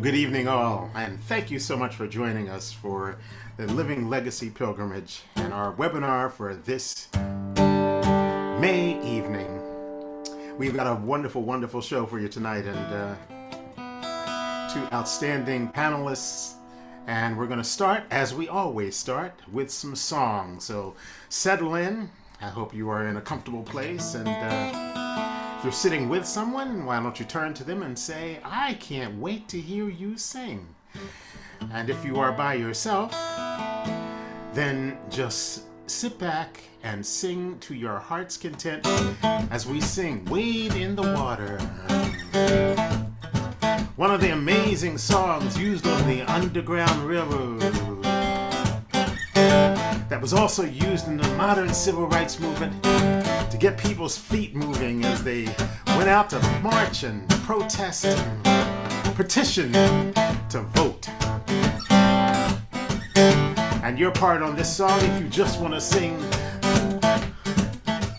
good evening all, and thank you so much for joining us for the Living Legacy Pilgrimage and our webinar for this May evening. We've got a wonderful, wonderful show for you tonight, and two outstanding panelists, and we're going to start, as we always start, with some songs. So settle in. I hope you are in a comfortable place, and if you're sitting with someone, why don't you turn to them and say, I can't wait to hear you sing. And if you are by yourself, then just sit back and sing to your heart's content as we sing Wade in the Water. One of the amazing songs used on the Underground Railroad that was also used in the modern civil rights movement to get people's feet moving as they went out to march and protest and petition to vote. And your part on this song, if you just want to sing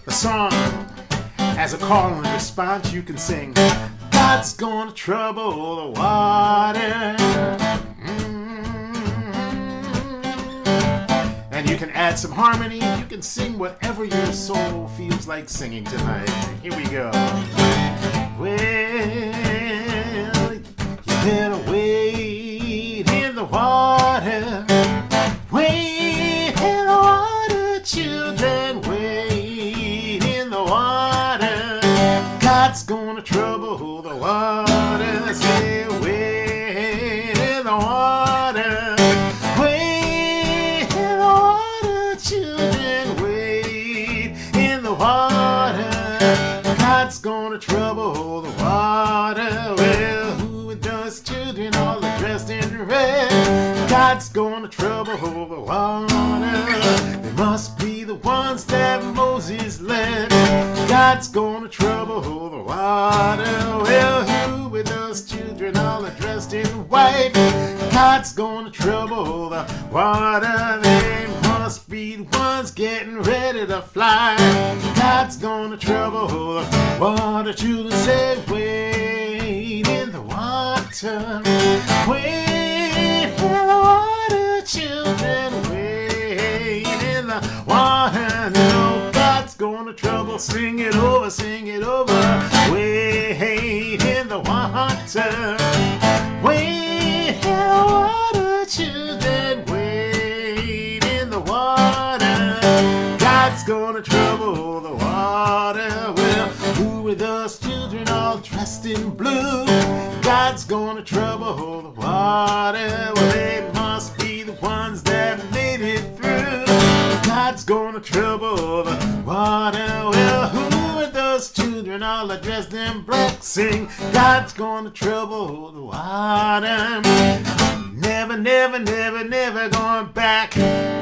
the song as a call and response, you can sing God's gonna trouble the water. And you can add some harmony. You can sing whatever your soul feels like singing tonight. Here we go. Well, you better wade in the water. Wade in the water, children. Wade in the water. God's gonna trouble the water. Say, wade in the water. God's gonna trouble the water. Well, who are those children all dressed in red? God's gonna trouble the water. They must be the ones that Moses led. God's gonna trouble the water. Well, who are those children all dressed in white? God's gonna trouble the water. They must be the ones getting ready to fly. God's gonna trouble the water. Children say, wade in the water. Wade in the water, children. Wade in the water. No, God's gonna trouble. Sing it over, sing it over. Wade in the water. Wade in the water, children. Wade in the water. God's gonna trouble the water. Well, who are those children all dressed in blue? God's gonna trouble the water. Well, they must be the ones that made it through. God's gonna trouble the water. Well, who are those children all dressed in black? Sing, God's gonna trouble the water. Never, never, never, never going back.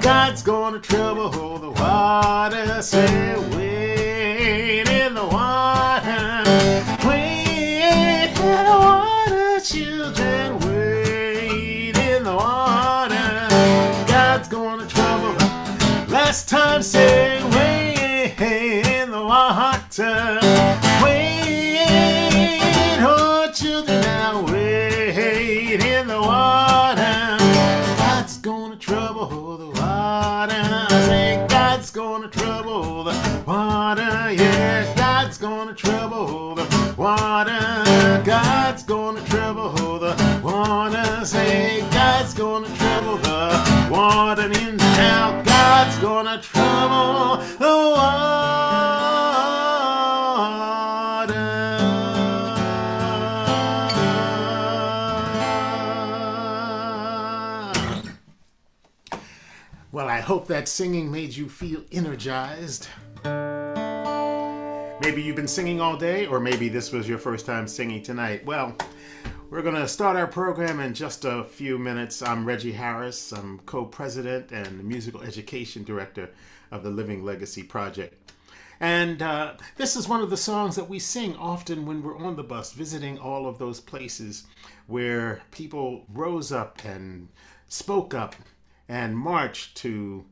God's gonna trouble the water. Say, wade in the water. Wade in the water, children. Wade in the water. God's gonna trouble. Last time, say, wade in the water. Wade, oh, children, now wade in the water. God's gonna trouble the water. I say, God's gonna trouble the water. Yeah, God's gonna trouble the water. God's gonna trouble the water. Say, God's gonna trouble the water. In now, God's gonna trouble the water. Well, I hope that singing made you feel energized. Maybe you've been singing all day, or maybe this was your first time singing tonight. Well, we're going to start our program in just a few minutes. I'm Reggie Harris. I'm co-president and musical education director of the Living Legacy Project. And this is one of the songs that we sing often when we're on the bus, visiting all of those places where people rose up and spoke up and marched to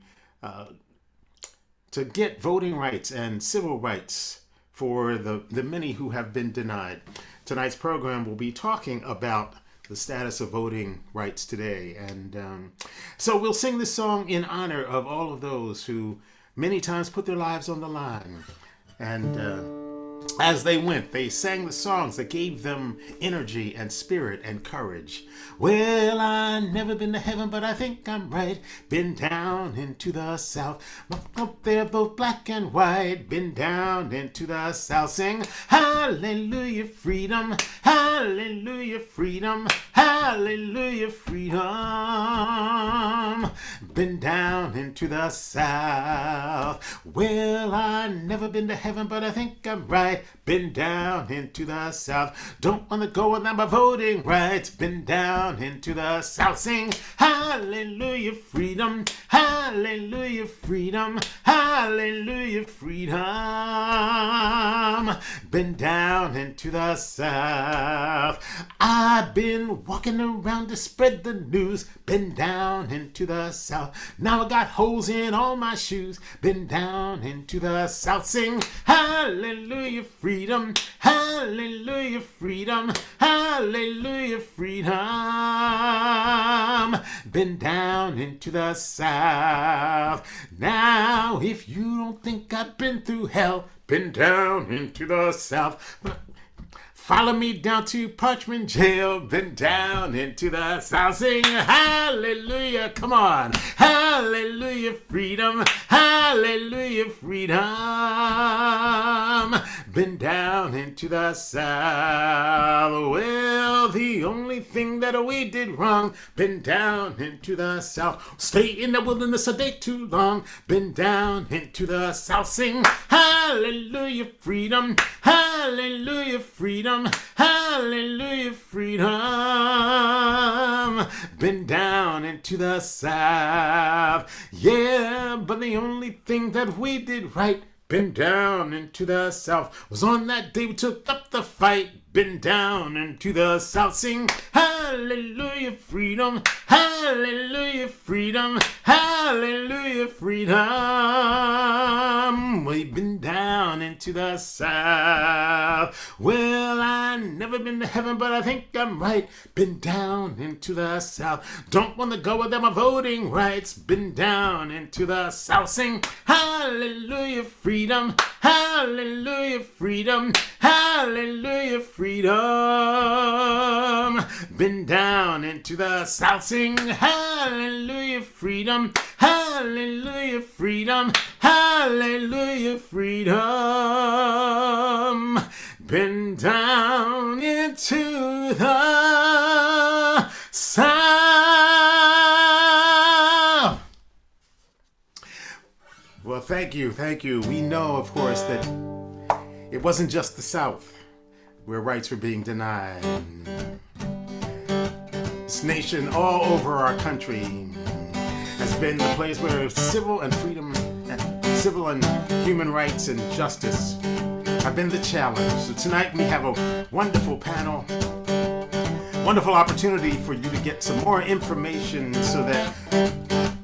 get voting rights and civil rights for the many who have been denied. Tonight's program will be talking about the status of voting rights today. And so we'll sing this song in honor of all of those who many times put their lives on the line. And as they went, they sang the songs that gave them energy and spirit and courage. Well, I never been to heaven, but I think I'm right. Been down into the South. Up there, both black and white. Been down into the South. Sing hallelujah, freedom. Hallelujah, freedom. Hallelujah, freedom. Been down into the South. Well, I never been to heaven, but I think I'm right. Been down into the South. Don't want to go without my voting rights. Been down into the South. Sing hallelujah, freedom. Hallelujah, freedom. Hallelujah, freedom. Been down into the South. I've been walking around to spread the news. Been down into the South. Now I got holes in all my shoes. Been down into the South. Sing hallelujah, freedom. Hallelujah, freedom. Hallelujah, freedom. Been down into the South. Now, if you don't think I've been through hell, been down into the South. Follow me down to Parchment Jail. Been down into the South. Sing hallelujah. Come on. Hallelujah, freedom. Hallelujah, freedom. Been down into the South. Well, the only thing that we did wrong. Been down into the South. Stay in the wilderness a day too long. Been down into the South. Sing hallelujah, freedom. Hallelujah, freedom. Hallelujah, freedom. Been down into the South. Yeah, but the only thing that we did right, been down into the South, was on that day we took up the fight. Been down into the South. Sing hallelujah, freedom. Hallelujah, freedom. Hallelujah, freedom. We've been down into the South. Well, I never been to heaven, but I think I'm right. Been down into the South. Don't want to go without my voting rights. Been down into the South. Sing hallelujah, freedom. Hallelujah, freedom. Hallelujah, freedom. Been down into the South. Sing hallelujah, freedom. Hallelujah, freedom. Hallelujah, freedom. Been down into the South. Well, thank you. We know, of course, that it wasn't just the South where rights were being denied. This nation all over our country has been the place where civil and human rights and justice have been the challenge. So tonight we have a wonderful panel, wonderful opportunity for you to get some more information so that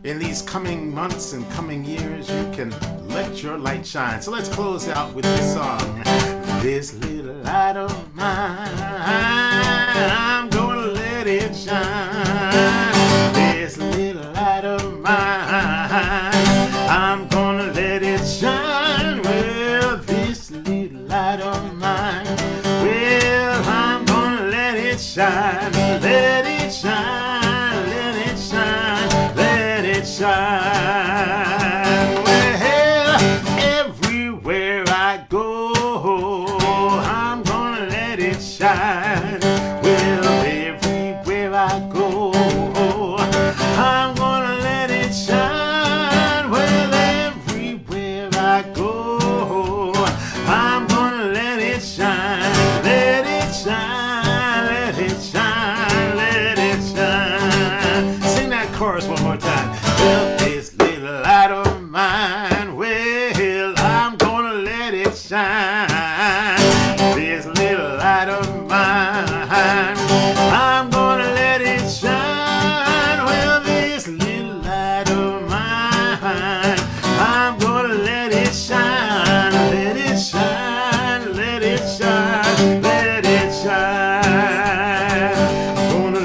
in these coming months and coming years you can let your light shine. So let's close out with this song. This little light of mine, I'm gonna let it shine. This little light of mine, I'm gonna let it shine. Well, this little light of mine, well, I'm gonna let it shine. Let it shine, let it shine, let it shine. Well, everywhere I go, I'm gonna let it shine. Well, everywhere I go, I'm gonna let it shine. Well, everywhere I go, I'm gonna let it shine. Let it shine, let it shine, let it shine. Sing that chorus one more time. Well, this little light of mine, well, I'm gonna let it shine. This little light of mine, I'm gonna let it shine. Well, this little light of mine, I'm gonna let it shine. Let it shine, let it shine, let it shine. I'm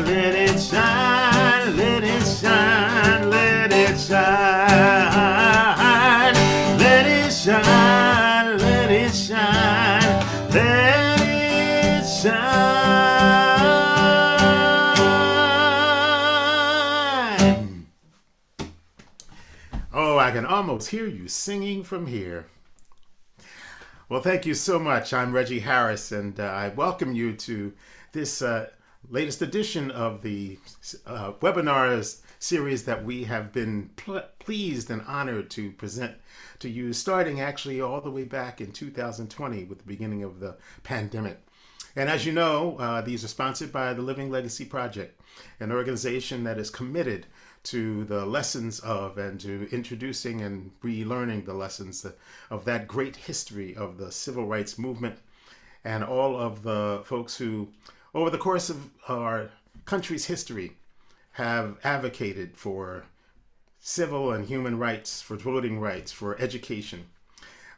shine. Oh, I can almost hear you singing from here. Well, thank you so much. I'm Reggie Harris, and I welcome you to this latest edition of the webinars series that we have been pleased and honored to present to you, starting actually all the way back in 2020 with the beginning of the pandemic. And as you know, these are sponsored by the Living Legacy Project, an organization that is committed to the lessons of and to introducing and relearning the lessons of that great history of the civil rights movement, and all of the folks who, over the course of our country's history, have advocated for civil and human rights, for voting rights, for education.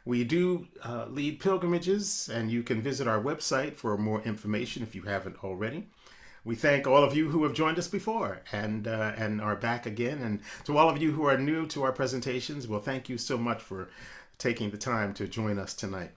We do lead pilgrimages, and you can visit our website for more information if you haven't already. We thank all of you who have joined us before and are back again. And to all of you who are new to our presentations, well, thank you so much for taking the time to join us tonight.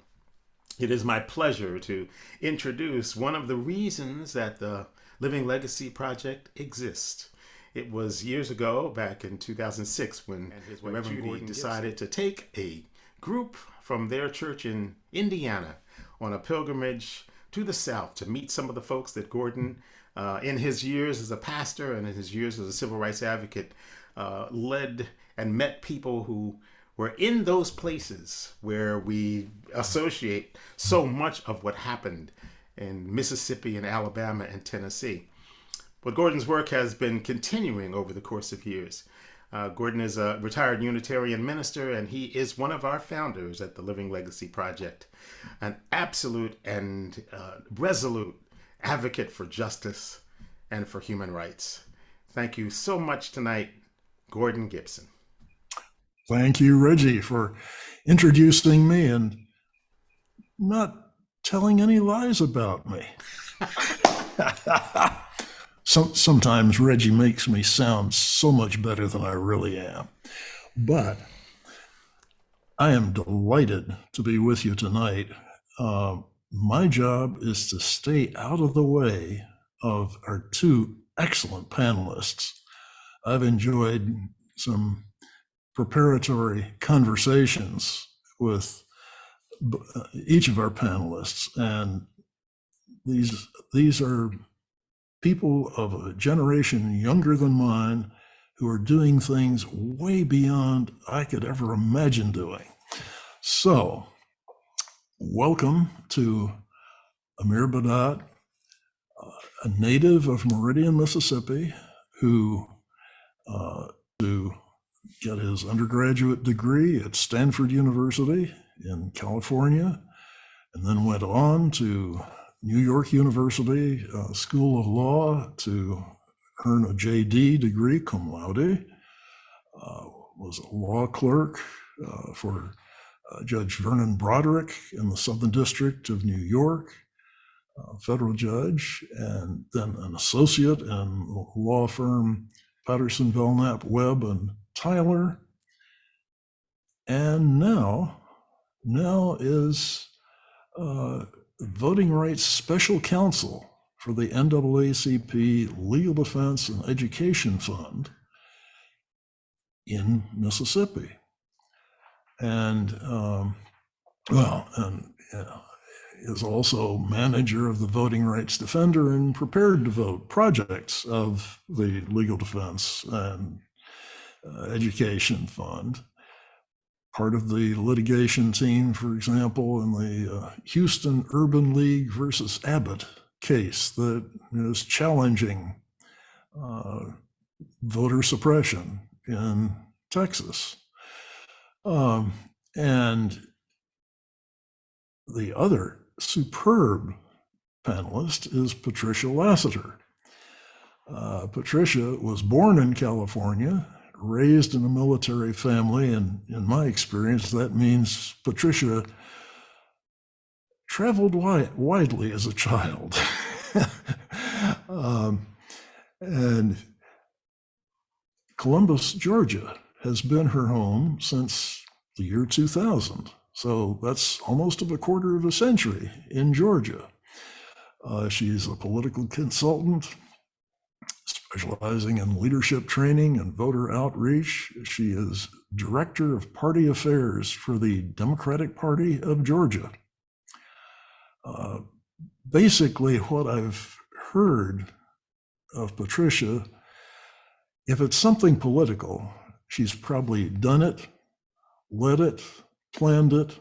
It is my pleasure to introduce one of the reasons that the Living Legacy Project exists. It was years ago, back in 2006, when Reverend Gordon decided to take a group from their church in Indiana on a pilgrimage to the South to meet some of the folks that Gordon, in his years as a pastor and in his years as a civil rights advocate, led and met people who were in those places where we associate so much of what happened in Mississippi and Alabama and Tennessee. But Gordon's work has been continuing over the course of years. Gordon is a retired Unitarian minister, and he is one of our founders at the Living Legacy Project, an absolute and resolute advocate for justice and for human rights. Thank you so much tonight, Gordon Gibson. Thank you, Reggie, for introducing me and not telling any lies about me. Sometimes Reggie makes me sound so much better than I really am. But I am delighted to be with you tonight. My job is to stay out of the way of our two excellent panelists. I've enjoyed some preparatory conversations with each of our panelists, and these are people of a generation younger than mine who are doing things way beyond I could ever imagine doing. So, welcome to Amir Badat, a native of Meridian, Mississippi, who to get his undergraduate degree at Stanford University in California, and then went on to New York University School of Law to earn a JD degree, cum laude, was a law clerk for Judge Vernon Broderick in the Southern District of New York, federal judge, and then an associate in law firm Patterson, Belknap, Webb, and Tyler. And now is Voting Rights Special Counsel for the NAACP Legal Defense and Education Fund in Mississippi. And is also manager of the Voting Rights Defender and Prepared to Vote projects of the Legal Defense and Education Fund. Part of the litigation team, for example, in the Houston Urban League versus Abbott case that is challenging voter suppression in Texas. And the other superb panelist is Patricia Lassiter. Patricia was born in California, raised in a military family, and in my experience, that means Patricia traveled widely as a child. And Columbus, Georgia has been her home since the year 2000. So that's almost a quarter of a century in Georgia. She's a political consultant specializing in leadership training and voter outreach. She is director of party affairs for the Democratic Party of Georgia. Basically, what I've heard of Patricia, if it's something political, she's probably done it, led it, planned it,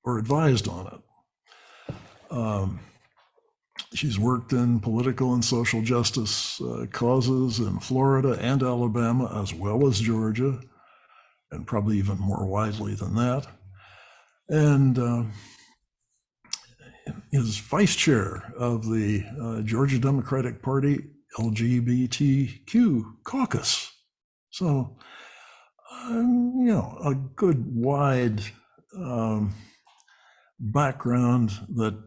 or advised on it. She's worked in political and social justice causes in Florida and Alabama, as well as Georgia, and probably even more widely than that. And is vice chair of the Georgia Democratic Party LGBTQ caucus. So, a good wide background that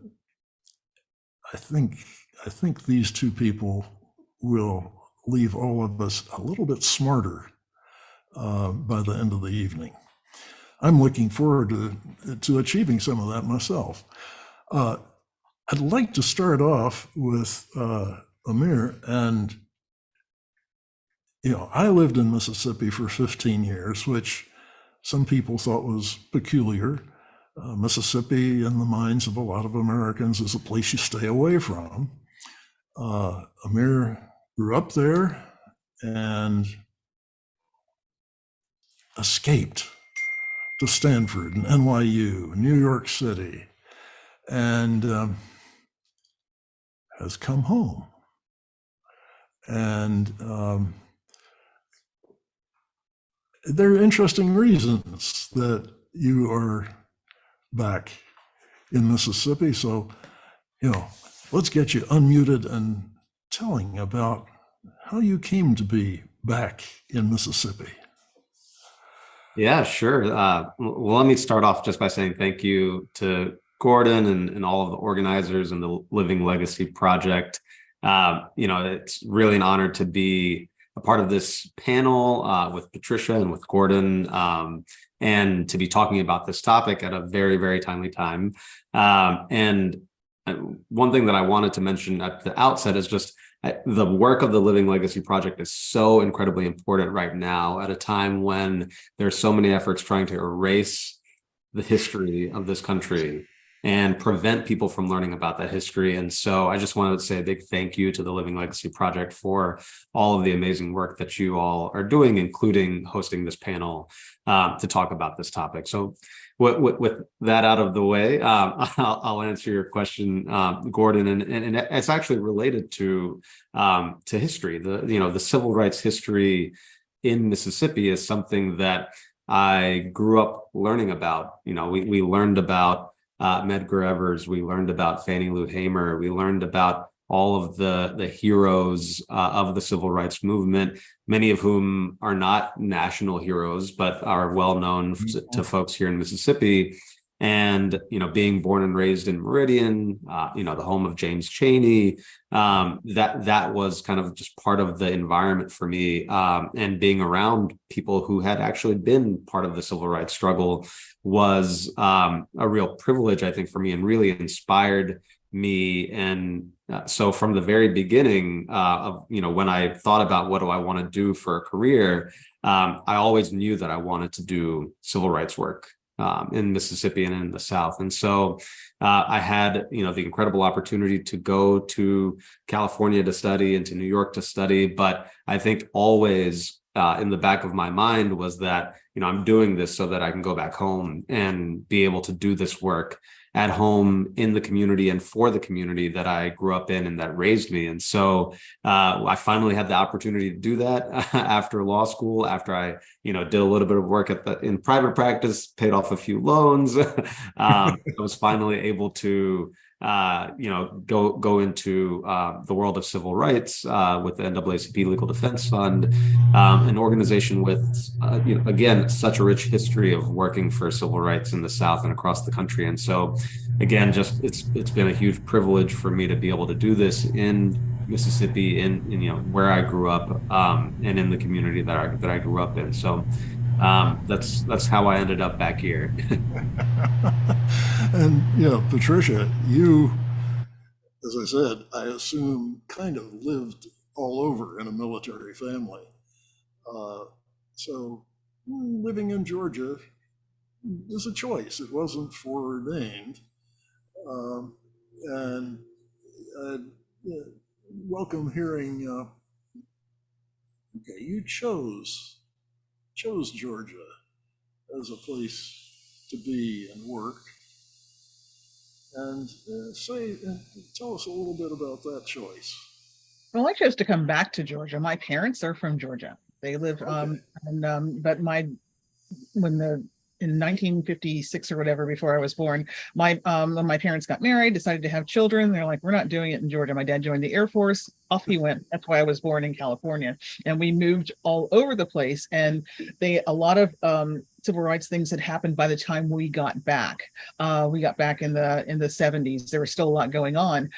I think these two people will leave all of us a little bit smarter by the end of the evening. I'm looking forward to achieving some of that myself. I'd like to start off with Amir, and I lived in Mississippi for 15 years, which some people thought was peculiar. Mississippi, in the minds of a lot of Americans, is a place you stay away from. Amir grew up there and escaped to Stanford and NYU, New York City, and has come home. And there are interesting reasons that you are back in Mississippi. So, let's get you unmuted and telling about how you came to be back in Mississippi. Yeah, sure. Well, let me start off just by saying thank you to Gordon and all of the organizers and the Living Legacy Project. It's really an honor to be a part of this panel with Patricia and with Gordon, and to be talking about this topic at a very, very timely time. And one thing that I wanted to mention at the outset is just the work of the Living Legacy Project is so incredibly important right now at a time when there's so many efforts trying to erase the history of this country and prevent people from learning about that history. And so I just wanted to say a big thank you to the Living Legacy Project for all of the amazing work that you all are doing, including hosting this panel to talk about this topic. So with that out of the way, I'll answer your question, Gordon, and it's actually related to history. The civil rights history in Mississippi is something that I grew up learning about. We learned about Medgar Evers, we learned about Fannie Lou Hamer, we learned about all of the heroes of the civil rights movement, many of whom are not national heroes, but are well known to folks here in Mississippi. And, being born and raised in Meridian, the home of James Chaney, that was kind of just part of the environment for me. And being around people who had actually been part of the civil rights struggle was a real privilege, I think, for me, and really inspired me. And so from the very beginning of, when I thought about what do I want to do for a career, I always knew that I wanted to do civil rights work in Mississippi and in the South. And so I had, the incredible opportunity to go to California to study and to New York to study. But I think always in the back of my mind was that, I'm doing this so that I can go back home and be able to do this work at home in the community and for the community that I grew up in and that raised me. And so I finally had the opportunity to do that after law school, after I, did a little bit of work in private practice, paid off a few loans. I was finally able to, go into the world of civil rights with the NAACP Legal Defense Fund, an organization with, again, such a rich history of working for civil rights in the South and across the country. And so, again, just it's been a huge privilege for me to be able to do this in Mississippi, in where I grew up, and in the community that I grew up in. So that's how I ended up back here. And Patricia, you as I said, I assume kind of lived all over in a military family. Uh, so living in Georgia was a choice. It wasn't foreordained. And I welcome hearing, okay, you chose Georgia as a place to be and work. And tell us a little bit about that choice. Well, I chose to come back to Georgia. My parents are from Georgia. They live, Okay. but in 1956 or whatever, before I was born, when my parents got married, decided to have children. They're like, we're not doing it in Georgia. My dad joined the Air Force. Off he went. That's why I was born in California. And we moved all over the place. And a lot of civil rights things had happened by the time we got back. We got back in the 70s. There was still a lot going on,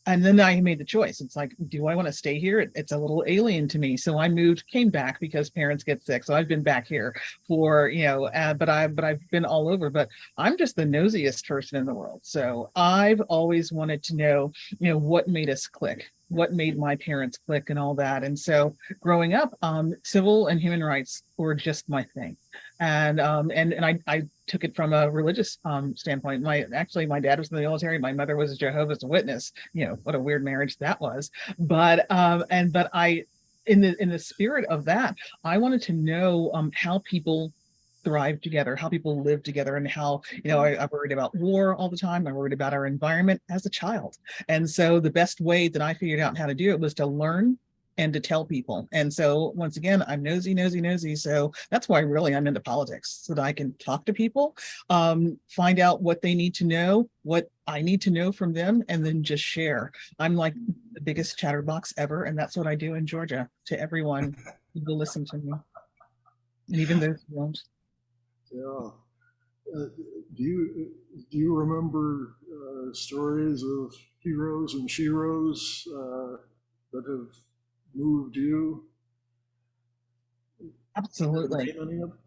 and then I made the choice. It's like, do I want to stay here? It's a little alien to me. So I came back because parents get sick. So I've been back here for, but I've been all over, but I'm just the nosiest person in the world. So I've always wanted to know, what made us click, what made my parents click and all that. And so growing up, civil and human rights were just my thing. And I took it from a religious standpoint. My dad was in the military. My mother was a Jehovah's Witness. What a weird marriage that was. But in the spirit of that, I wanted to know how people thrive together, how people live together, and how, I worried about war all the time. I worried about our environment as a child. And so the best way that I figured out how to do it was to learn and to tell people. And so once again, I'm nosy. So that's why really I'm into politics, so that I can talk to people, find out what they need to know, what I need to know from them, and then just share. I'm like the biggest chatterbox ever. And that's what I do in Georgia to everyone who will listen to me. And even those who won't. Yeah. Do you remember stories of heroes and sheroes that have moved you? Absolutely. Any of them?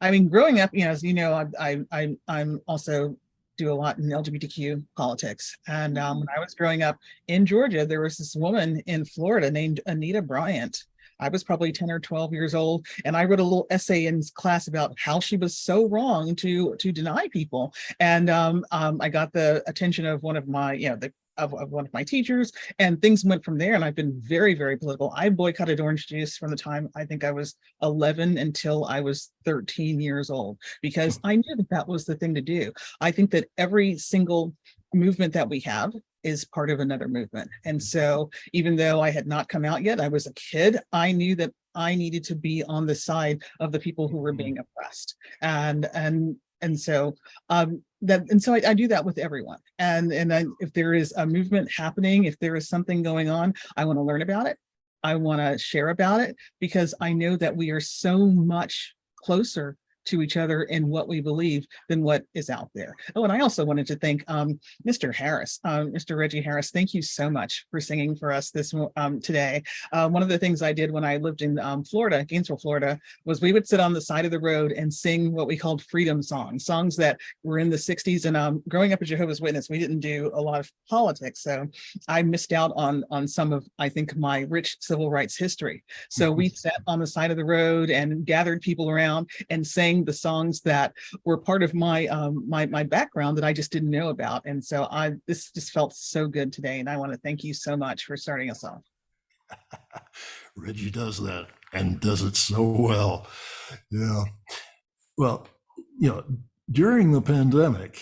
I mean, growing up, as you know, I'm also do a lot in LGBTQ politics. And when I was growing up in Georgia, there was this woman in Florida named Anita Bryant. I was probably 10 or 12 years old, and I wrote a little essay in class about how she was so wrong to deny people. And I got the attention of one of my, of one of my teachers, and things went from there. And I've been very, very political. I boycotted orange juice from the time I think I was 11 until I was 13 years old, because I knew that was the thing to do. I think that every single movement that we have is part of another movement. And so even though I had not come out yet, I was a kid, I knew that I needed to be on the side of the people who were being oppressed. And so I do that with everyone. And then if there is a movement happening, if there is something going on, I want to learn about it. I want to share about it, because I know that we are so much closer to each other in what we believe than what is out there. Oh, and I also wanted to thank Mr. Harris, Mr. Reggie Harris. Thank you so much for singing for us this today. One of the things I did when I lived in Florida, Gainesville, Florida, was we would sit on the side of the road and sing what we called freedom songs that were in the 60s. And growing up as Jehovah's Witness, we didn't do a lot of politics. So I missed out on some of, I think, my rich civil rights history. So we sat on the side of the road and gathered people around and sang the songs that were part of my my background that I just didn't know about. And so this just felt so good today, and I want to thank you so much for starting us off. Reggie does that, and does it so well. Yeah. Well, during the pandemic,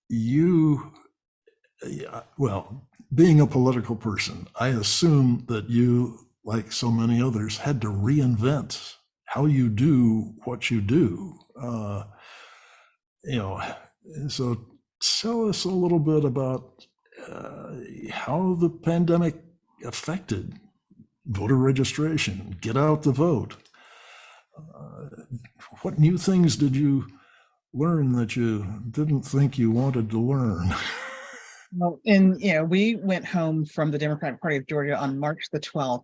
being a political person, I assume that you, like so many others, had to reinvent how you do what you do. So tell us a little bit about how the pandemic affected voter registration, get out the vote. What new things did you learn that you didn't think you wanted to learn? Well, and we went home from the Democratic Party of Georgia on March the 12th.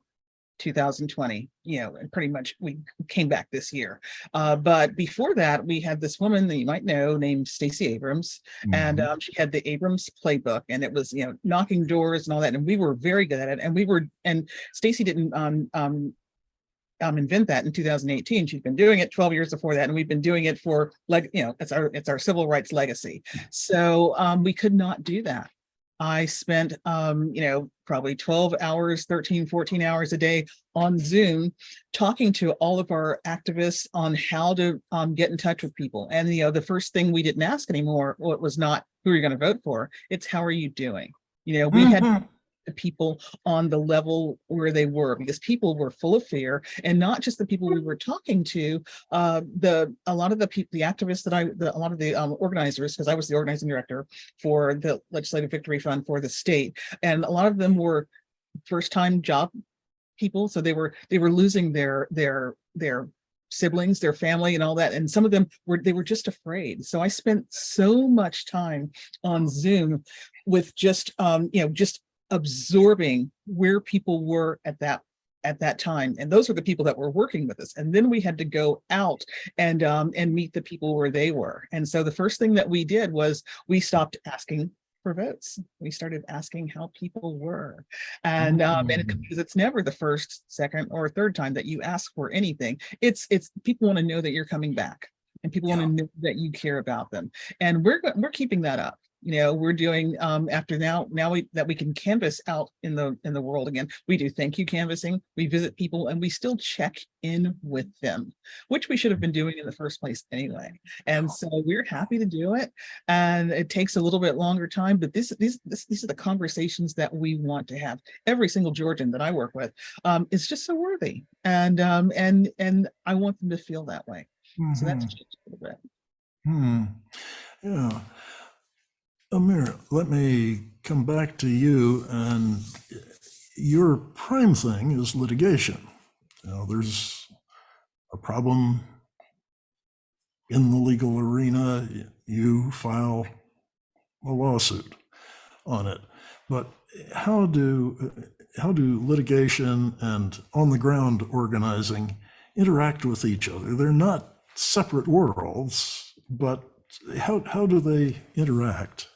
2020, and pretty much we came back this year. But before that, we had this woman that you might know named Stacey Abrams, and she had the Abrams playbook, and it was, knocking doors and all that. And we were very good at it. And Stacey didn't invent that in 2018. She's been doing it 12 years before that, and we've been doing it for, like, it's our civil rights legacy. So we could not do that. I spent probably 12 hours, 13, 14 hours a day on Zoom talking to all of our activists on how to get in touch with people. And the first thing we didn't ask anymore, well, it was not who are you going to vote for, it's how are you doing. We had the people on the level where they were, because people were full of fear, and not just the people we were talking to. A lot of the people, the activists a lot of the organizers, because I was the organizing director for the Legislative Victory Fund for the state, and a lot of them were first-time job people, so they were losing their siblings, their family, and all that, and some of them were just afraid. So I spent so much time on Zoom with just absorbing where people were at that time, and those were the people that were working with us. And then we had to go out and meet the people where they were. And so the first thing that we did was we stopped asking for votes. We started asking how people were, and because it's never the first, second, or third time that you ask for anything. It's people want to know that you're coming back, and people want to know that you care about them, and we're keeping that up. We're doing after now that we can canvass out in the world again, we do thank you canvassing, we visit people, and we still check in with them, which we should have been doing in the first place anyway. And so we're happy to do it, and it takes a little bit longer time, but these are the conversations that we want to have. Every single Georgian that I work with is just so worthy, and I want them to feel that way. So that's changed a little bit. Yeah. Amir, let me come back to you, and your prime thing is litigation. There's a problem in the legal arena, you file a lawsuit on it. But how do litigation and on-the-ground organizing interact with each other? They're not separate worlds, but how do they interact?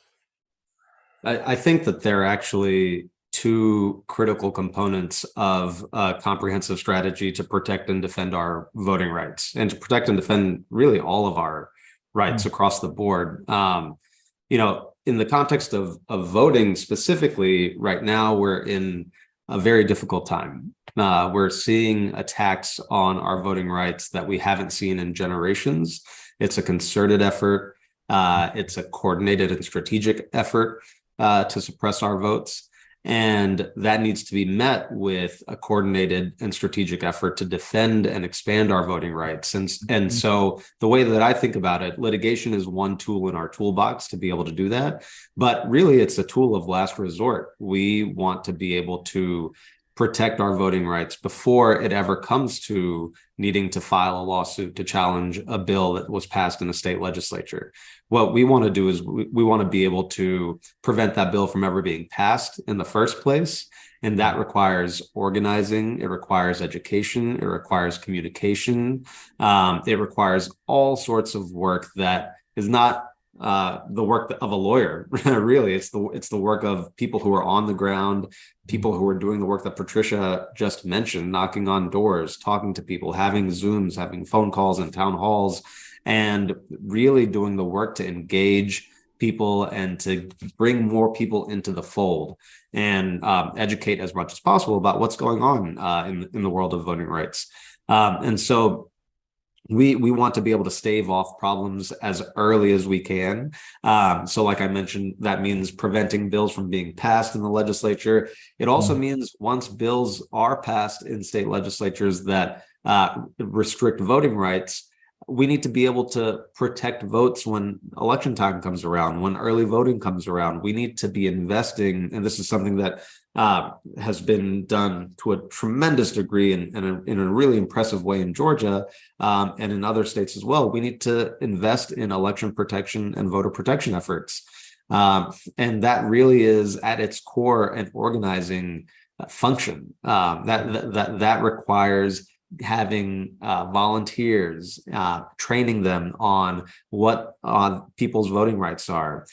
I think that they're actually two critical components of a comprehensive strategy to protect and defend our voting rights, and to protect and defend really all of our rights across the board. In the context of voting specifically, right now we're in a very difficult time. We're seeing attacks on our voting rights that we haven't seen in generations. It's a concerted effort. It's a coordinated and strategic effort to suppress our votes. And that needs to be met with a coordinated and strategic effort to defend and expand our voting rights. And so the way that I think about it, litigation is one tool in our toolbox to be able to do that. But really, it's a tool of last resort. We want to be able to protect our voting rights before it ever comes to needing to file a lawsuit to challenge a bill that was passed in a state legislature. What we want to do is we want to be able to prevent that bill from ever being passed in the first place. And that requires organizing, it requires education, it requires communication, it requires all sorts of work that is not the work of a lawyer. Really, it's the work of people who are on the ground, people who are doing the work that Patricia just mentioned, knocking on doors, talking to people, having Zooms, having phone calls and town halls, and really doing the work to engage people and to bring more people into the fold and educate as much as possible about what's going on in the world of voting rights. And so we want to be able to stave off problems as early as we can. So like I mentioned, that means preventing bills from being passed in the legislature. It also means once bills are passed in state legislatures that restrict voting rights, we need to be able to protect votes when election time comes around, when early voting comes around. We need to be investing, and this is something that has been done to a tremendous degree and in a really impressive way in Georgia and in other states as well. We need to invest in election protection and voter protection efforts. And that really is at its core an organizing function. That requires having volunteers, training them on what people's voting rights are,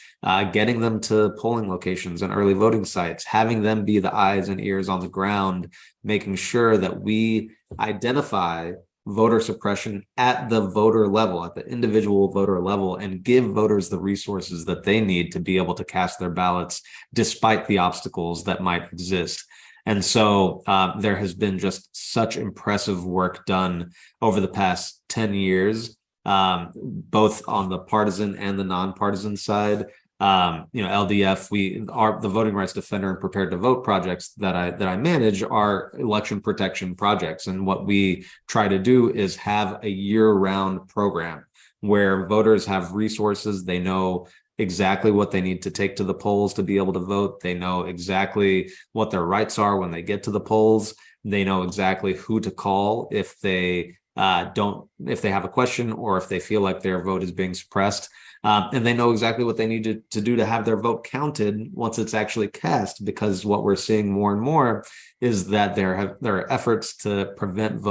getting them to polling locations and early voting sites, having them be the eyes and ears on the ground, making sure that we identify voter suppression at the voter level, at the individual voter level, and give voters the resources that they need to be able to cast their ballots despite the obstacles that might exist. And so there has been just such impressive work done over the past 10 years, both on the partisan and the nonpartisan side. LDF, the Voting Rights Defender and Prepared to Vote projects that I manage are election protection projects. And what we try to do is have a year-round program where voters have resources. They know exactly what they need to take to the polls to be able to vote. They know exactly what their rights are when they get to the polls. They know exactly who to call if they if they have a question or if they feel like their vote is being suppressed. And they know exactly what they need to do to have their vote counted once it's actually cast, because what we're seeing more and more is that there are efforts to prevent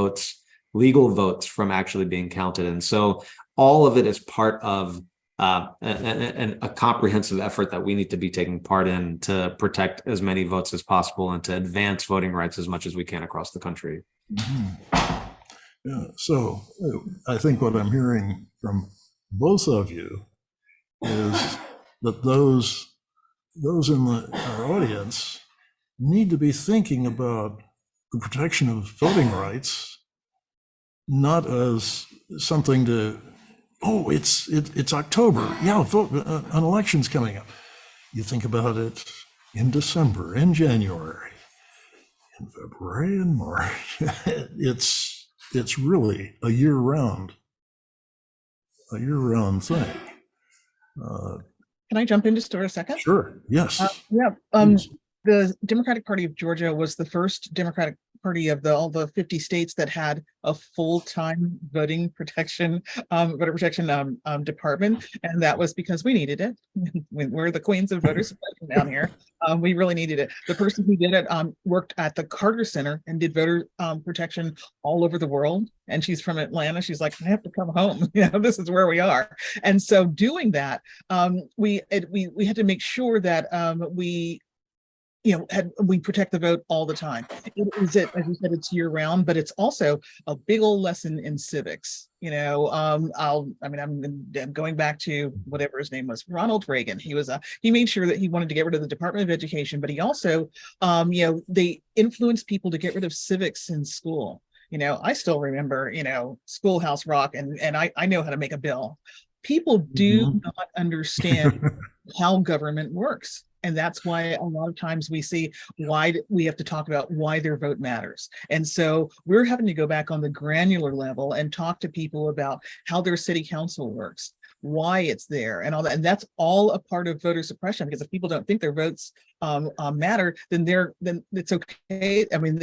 legal votes from actually being counted. And so all of it is part of a comprehensive effort that we need to be taking part in to protect as many votes as possible and to advance voting rights as much as we can across the country. Mm-hmm. Yeah, so I think what I'm hearing from both of you is that those in our audience need to be thinking about the protection of voting rights, not as something to, oh, it's October. Yeah, an election's coming up. You think about it in December, in January, in February, in March. It's really a year-round thing. Can I jump in just for a second? Sure. Yes. The Democratic Party of Georgia was the first Democratic Party of all the 50 states that had a full-time voter protection department, and that was because we needed it. We're the queens of voter suppression down here. We really needed it. The person who did it worked at the Carter Center and did voter protection all over the world. And she's from Atlanta. She's like, I have to come home. This is where we are. And so doing that, we had to make sure that we protect the vote all the time. As you said, it's year round, but it's also a big old lesson in civics. I'm going back to whatever his name was, Ronald Reagan. He made sure that he wanted to get rid of the Department of Education, but he also, they influenced people to get rid of civics in school. I still remember, Schoolhouse Rock, and I know how to make a bill. People do not understand how government works. And that's why a lot of times we see why we have to talk about why their vote matters. And so we're having to go back on the granular level and talk to people about how their city council works, why it's there, and all that. And that's all a part of voter suppression, because if people don't think their votes matter, then it's okay. I mean,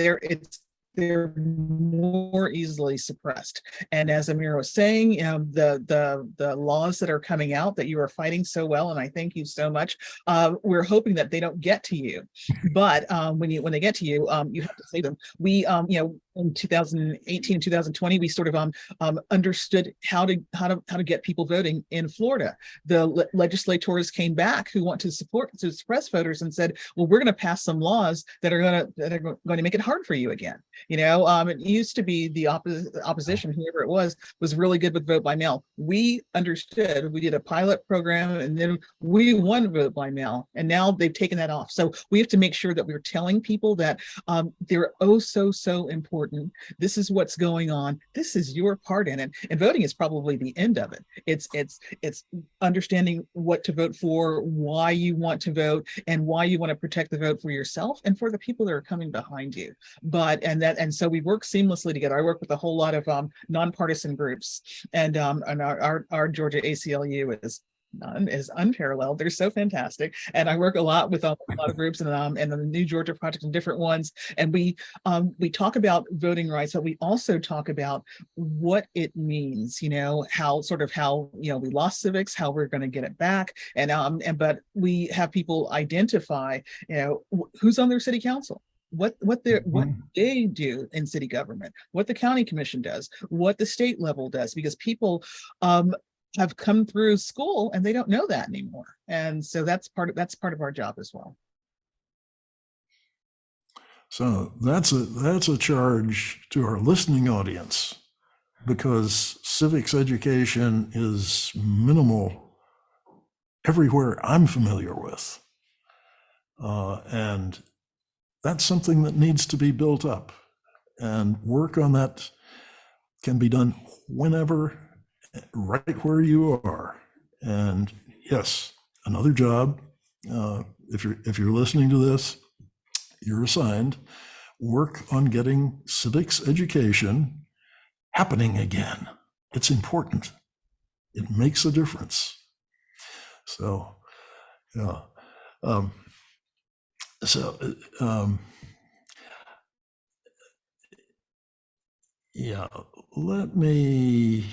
they're more easily suppressed. And as Amir was saying, the laws that are coming out that you are fighting so well, and I thank you so much, we're hoping that they don't get to you. But when they get to you, you have to say them. We, in 2018 and 2020, we sort of understood how to get people voting in Florida. The legislators came back who want to suppress voters and said, well, we're going to pass some laws that are going to make it hard for you again. It used to be the opposition, whoever it was really good with vote by mail. We understood, we did a pilot program, and then we won vote by mail, and now they've taken that off. So we have to make sure that we're telling people that they're so important. This is what's going on. This is your part in it. And voting is probably the end of it. It's understanding what to vote for, why you want to vote, and why you want to protect the vote for yourself and for the people that are coming behind you. And so we work seamlessly together. I work with a whole lot of nonpartisan groups, and our Georgia ACLU is unparalleled. They're so fantastic, and I work a lot with a lot of groups and the New Georgia Project and different ones. And we talk about voting rights, but we also talk about what it means. How we lost civics, how we're going to get it back, but we have people identify who's on their city council. what they do in city government, what the county commission does, what the state level does, because people have come through school and they don't know that anymore. And so that's part of our job as well. So that's a charge to our listening audience, because civics education is minimal everywhere I'm familiar with. And that's something that needs to be built up, and work on that can be done whenever, right where you are. And yes, another job, if you're listening to this, you're assigned, work on getting civics education happening again. It's important. It makes a difference. So, yeah. Yeah, let me,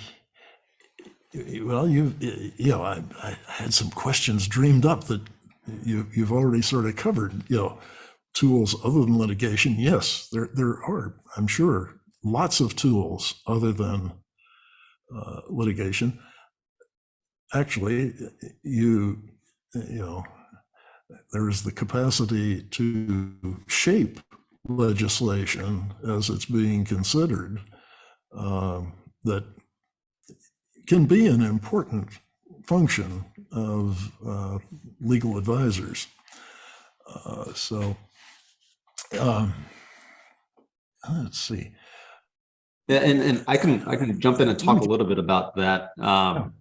well, I had some questions dreamed up that you've already sort of covered, tools other than litigation. Yes, there are, I'm sure, lots of tools other than litigation. Actually, there is the capacity to shape legislation as it's being considered, that can be an important function of legal advisors. Let's see. Yeah, and I can jump in and talk a little bit about that kind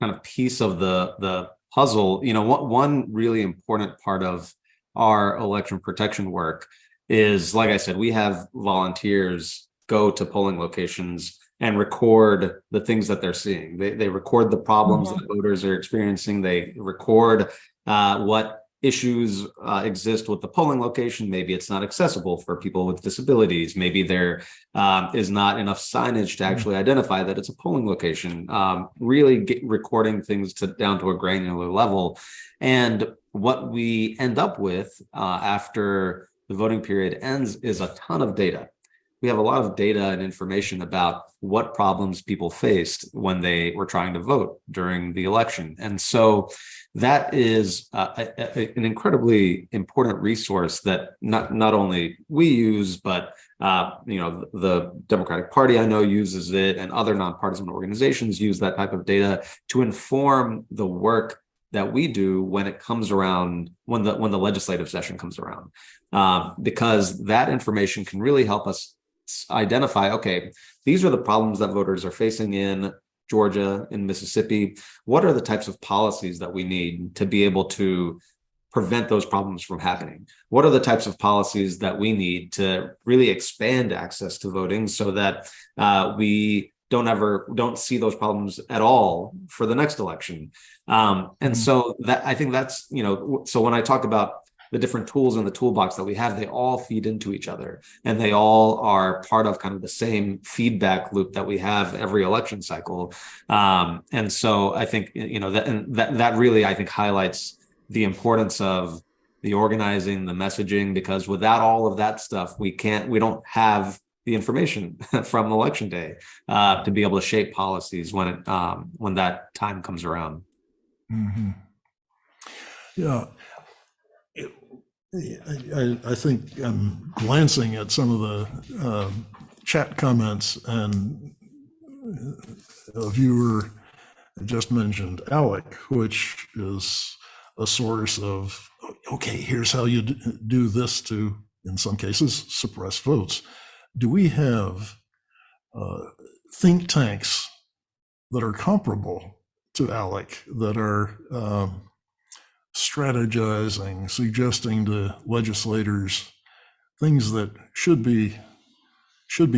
of piece of the puzzle. One really important part of our election protection work is, like I said, we have volunteers go to polling locations and record the things that they're seeing. They record the problems that voters are experiencing. They record what issues exist with the polling location. Maybe it's not accessible for people with disabilities. Maybe there is not enough signage to actually identify that it's a polling location. Really recording things down to a granular level. And what we end up with after the voting period ends is a ton of data. We have a lot of data and information about what problems people faced when they were trying to vote during the election. And so that is an incredibly important resource that not only we use, but the Democratic Party I know uses it, and other nonpartisan organizations use that type of data to inform the work that we do when it comes around, when the legislative session comes around, because that information can really help us identify, okay, these are the problems that voters are facing in Georgia, in Mississippi. What are the types of policies that we need to be able to prevent those problems from happening? What are the types of policies that we need to really expand access to voting so that we don't see those problems at all for the next election? And so that, I think that's, so when I talk about the different tools in the toolbox that we have, they all feed into each other, and they all are part of kind of the same feedback loop that we have every election cycle. And so I think, that really, I think, highlights the importance of the organizing, the messaging, because without all of that stuff, we don't have the information from election day to be able to shape policies when that time comes around. Mm-hmm. Yeah. I think I'm glancing at some of the chat comments, and a viewer just mentioned ALEC, which is a source of, okay, here's how you do this to, in some cases, suppress votes. Do we have think tanks that are comparable to ALEC, that are strategizing, suggesting to legislators things that should be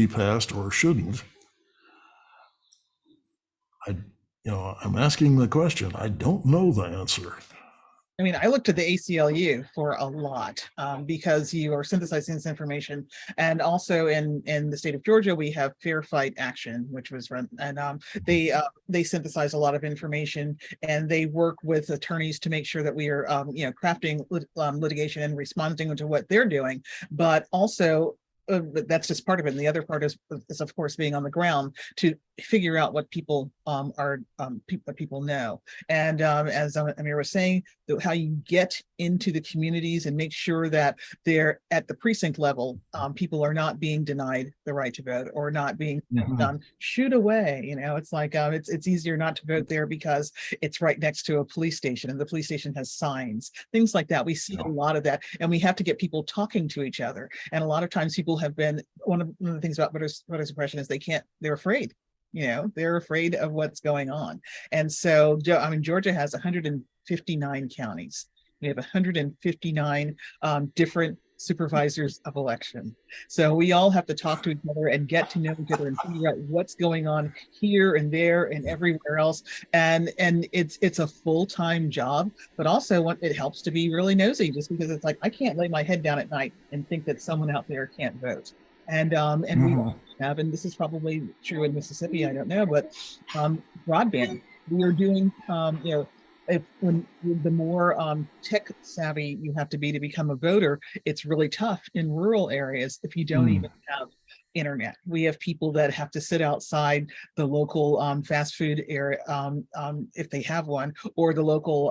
passed or shouldn't? I'm asking the question. I don't know the answer. I mean, I looked at the ACLU for a lot because you are synthesizing this information. And also in the state of Georgia, we have Fair Fight Action, which was run, and they synthesize a lot of information, and they work with attorneys to make sure that we are crafting litigation and responding to what they're doing. But also that's just part of it. And the other part is of course being on the ground to figure out what people what people know. And as Amir was saying, how you get into the communities and make sure that they're at the precinct level, people are not being denied the right to vote or not being shooed away. It's like it's easier not to vote there because it's right next to a police station and the police station has signs, things like that. We see a lot of that, and we have to get people talking to each other. And a lot of times people have been, one of the things about voter suppression is they're afraid. They're afraid of what's going on. And so, I mean, Georgia has 159 counties. We have 159 different supervisors of election. So we all have to talk to each other and get to know each other and figure out what's going on here and there and everywhere else. And it's a full-time job, but also it helps to be really nosy, just because it's like, I can't lay my head down at night and think that someone out there can't vote. And we have, and this is probably true in Mississippi, I don't know, but broadband, we are doing, when the more tech savvy you have to become a voter, it's really tough in rural areas if you don't even have internet. We have people that have to sit outside the local fast food area, if they have one, or the local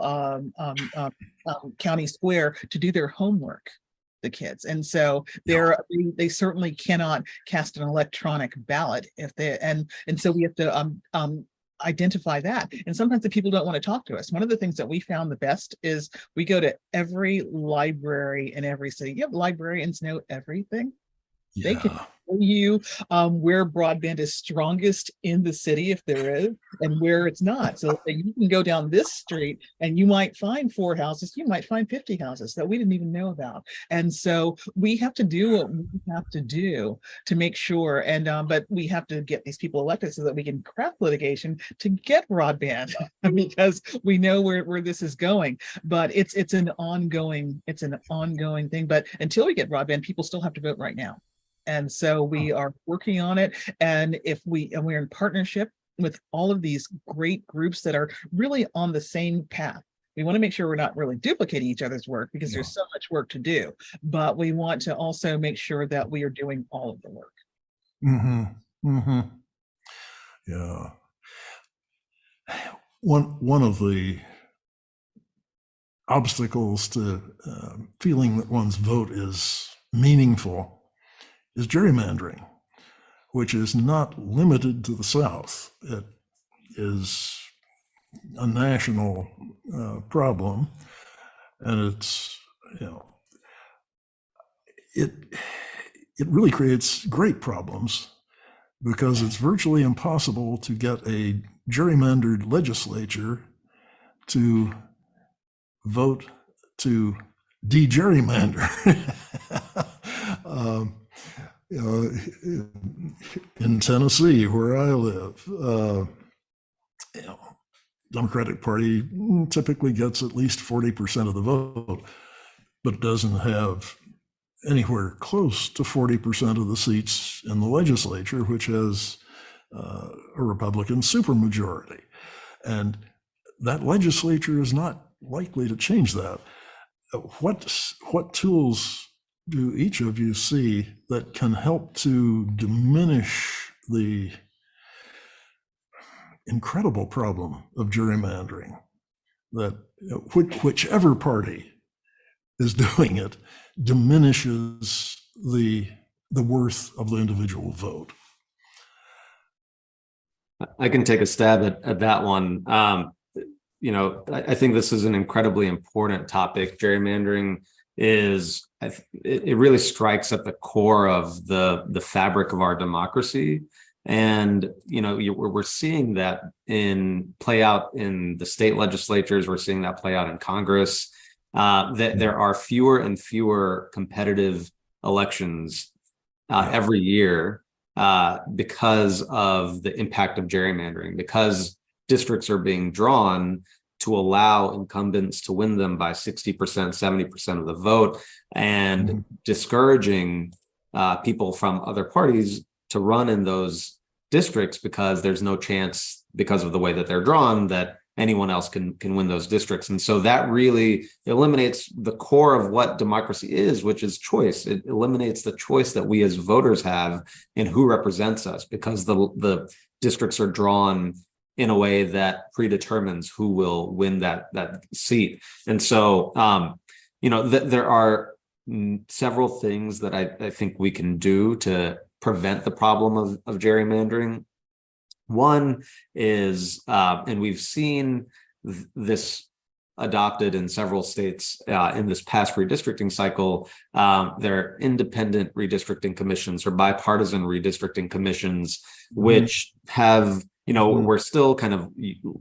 county square to do their homework, the kids. And so they certainly cannot cast an electronic ballot if they, and so we have to identify that. And sometimes the people don't want to talk to us. One of the things that we found the best is we go to every library in every city. You have librarians know everything. They can tell you where broadband is strongest in the city, if there is, and where it's not. So you can go down this street and you might find 4 houses, you might find 50 houses that we didn't even know about. And so we have to do what we have to do to make sure, and but we have to get these people elected so that we can craft litigation to get broadband because we know where this is going. But it's an ongoing thing. But until we get broadband, people still have to vote right now. And so we are working on it. And we're in partnership with all of these great groups that are really on the same path. We want to make sure we're not really duplicating each other's work because there's so much work to do, but we want to also make sure that we are doing all of the work. Yeah. One of the obstacles to feeling that one's vote is meaningful is gerrymandering, which is not limited to the South. It is a national problem, and it's, it really creates great problems because it's virtually impossible to get a gerrymandered legislature to vote to de-gerrymander. In Tennessee, where I live, Democratic Party typically gets at least 40% of the vote, but doesn't have anywhere close to 40% of the seats in the legislature, which has a Republican supermajority. And that legislature is not likely to change that. What tools do each of you see that can help to diminish the incredible problem of gerrymandering, that whichever party is doing it diminishes the worth of the individual vote? I can take a stab at that one. I think this is an incredibly important topic. Gerrymandering is, it really strikes at the core of the fabric of our democracy. And, we're seeing that play out in the state legislatures. We're seeing that play out in Congress, that there are fewer and fewer competitive elections every year because of the impact of gerrymandering, because districts are being drawn to allow incumbents to win them by 60%, 70% of the vote, and discouraging people from other parties to run in those districts because there's no chance, because of the way that they're drawn, that anyone else can win those districts. And so that really eliminates the core of what democracy is, which is choice. It eliminates the choice that we as voters have in who represents us, because the districts are drawn in a way that predetermines who will win that seat. And so, there are several things that I think we can do to prevent the problem of gerrymandering. One is, and we've seen this adopted in several states in this past redistricting cycle, there are independent redistricting commissions or bipartisan redistricting commissions, which have, we're still kind of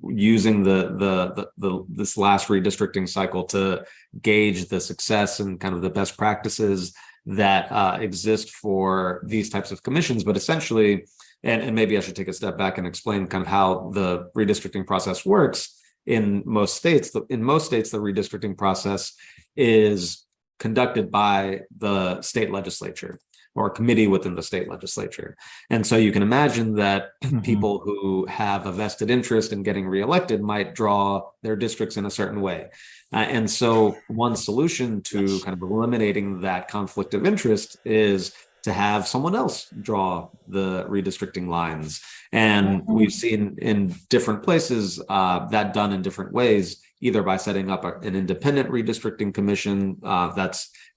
using this last redistricting cycle to gauge the success and kind of the best practices that exist for these types of commissions. But essentially, and maybe I should take a step back and explain kind of how the redistricting process works in most states. In most states, the redistricting process is conducted by the state legislature or a committee within the state legislature. And so you can imagine that people who have a vested interest in getting reelected might draw their districts in a certain way. And so one solution to kind of eliminating that conflict of interest is to have someone else draw the redistricting lines. And we've seen in different places that done in different ways, either by setting up an independent redistricting commission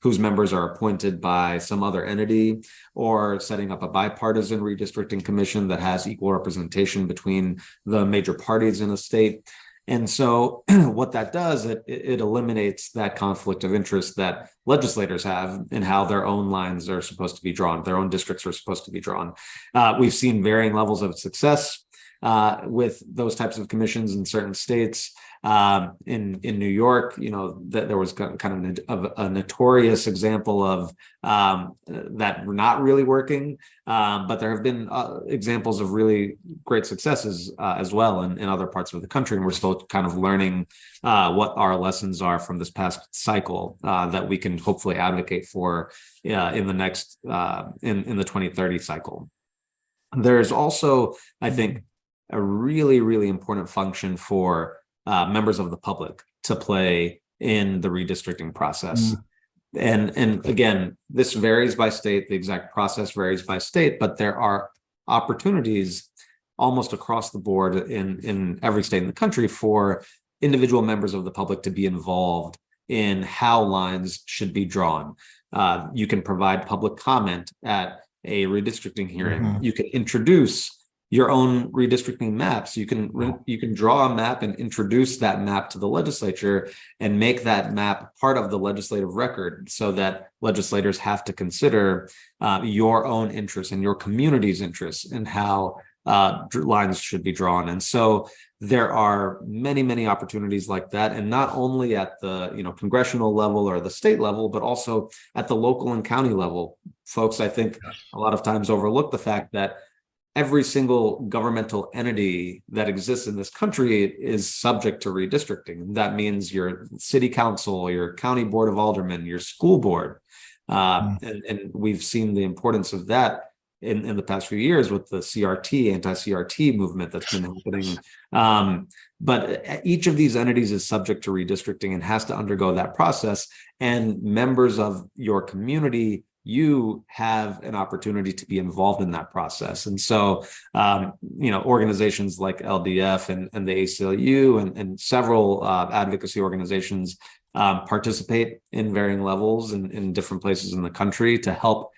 whose members are appointed by some other entity, or setting up a bipartisan redistricting commission that has equal representation between the major parties in a state. And so what that does, it eliminates that conflict of interest that legislators have in how their own lines are supposed to be drawn, their own districts are supposed to be drawn. We've seen varying levels of success with those types of commissions in certain states. In New York, that there was kind of a notorious example of that not really working, but there have been examples of really great successes as well in other parts of the country, and we're still kind of learning what our lessons are from this past cycle that we can hopefully advocate for in the next in the 2030 cycle. There's also, I think, a really, really important function for members of the public to play in the redistricting process. And again, this varies by state, the exact process varies by state, but there are opportunities almost across the board in every state in the country for individual members of the public to be involved in how lines should be drawn. You can provide public comment at a redistricting hearing. You can introduce your own redistricting maps. You can draw a map and introduce that map to the legislature and make that map part of the legislative record, so that legislators have to consider your own interests and your community's interests in how lines should be drawn. And so there are many, many opportunities like that, and not only at the congressional level or the state level, but also at the local and county level. Folks, I think a lot of times overlook the fact that every single governmental entity that exists in this country is subject to redistricting. That means your city council, your county board of aldermen, your school board. And we've seen the importance of that in the past few years with the CRT, anti-CRT movement that's been happening. But each of these entities is subject to redistricting and has to undergo that process. And members of your community, you have an opportunity to be involved in that process. And so, organizations like LDF and the ACLU and several advocacy organizations participate in varying levels in different places in the country to help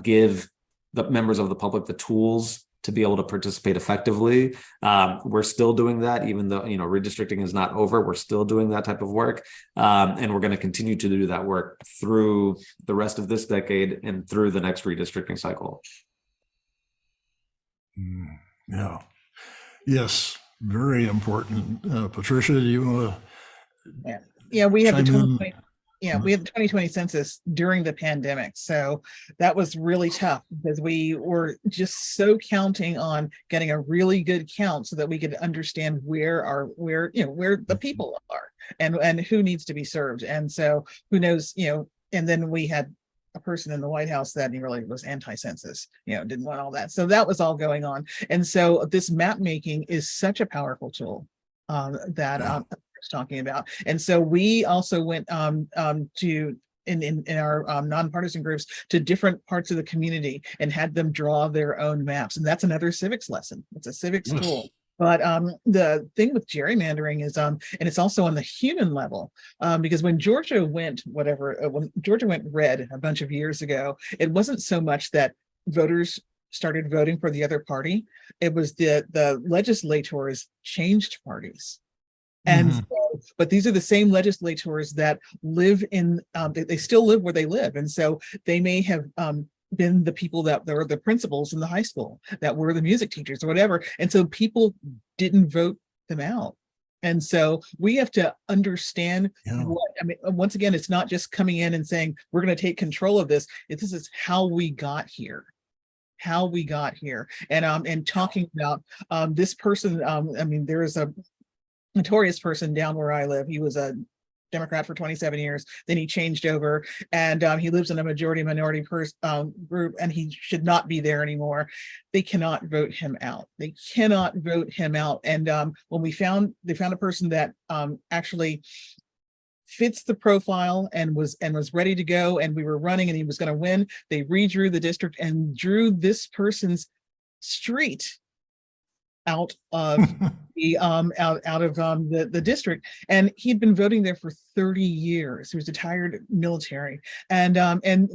give the members of the public the tools to be able to participate effectively. We're still doing that, even though redistricting is not over. We're still doing that type of work, and we're going to continue to do that work through the rest of this decade and through the next redistricting cycle. Yeah. Yes, very important. Patricia, do you want to? Yeah, we have the chime in? yeah, we had the 2020 census during the pandemic. So that was really tough because we were just so counting on getting a really good count so that we could understand where the people are and who needs to be served. And so who knows, and then we had a person in the White House that he really was anti-census, didn't want all that. So that was all going on. And so this map making is such a powerful tool that talking about. And so we also went to in our nonpartisan groups to different parts of the community and had them draw their own maps. And that's another civics lesson. It's a civics tool. But the thing with gerrymandering is, and it's also on the human level, because when Georgia went red a bunch of years ago, it wasn't so much that voters started voting for the other party. It was the legislators changed parties. And so, but these are the same legislators that live in, they still live where they live. And so they may have been the people that were the principals in the high school, that were the music teachers or whatever. And so people didn't vote them out. And so we have to understand once again, it's not just coming in and saying, we're going to take control of this. This is how we got here. And talking about this person, there is a notorious person down where I live. He was a Democrat for 27 years. Then he changed over, and he lives in a majority minority group, and he should not be there anymore. They cannot vote him out. And when they found a person that actually fits the profile and was ready to go, and we were running, and he was going to win, they redrew the district and drew this person's street out of the district, and he'd been voting there for 30 years. He was retired military, and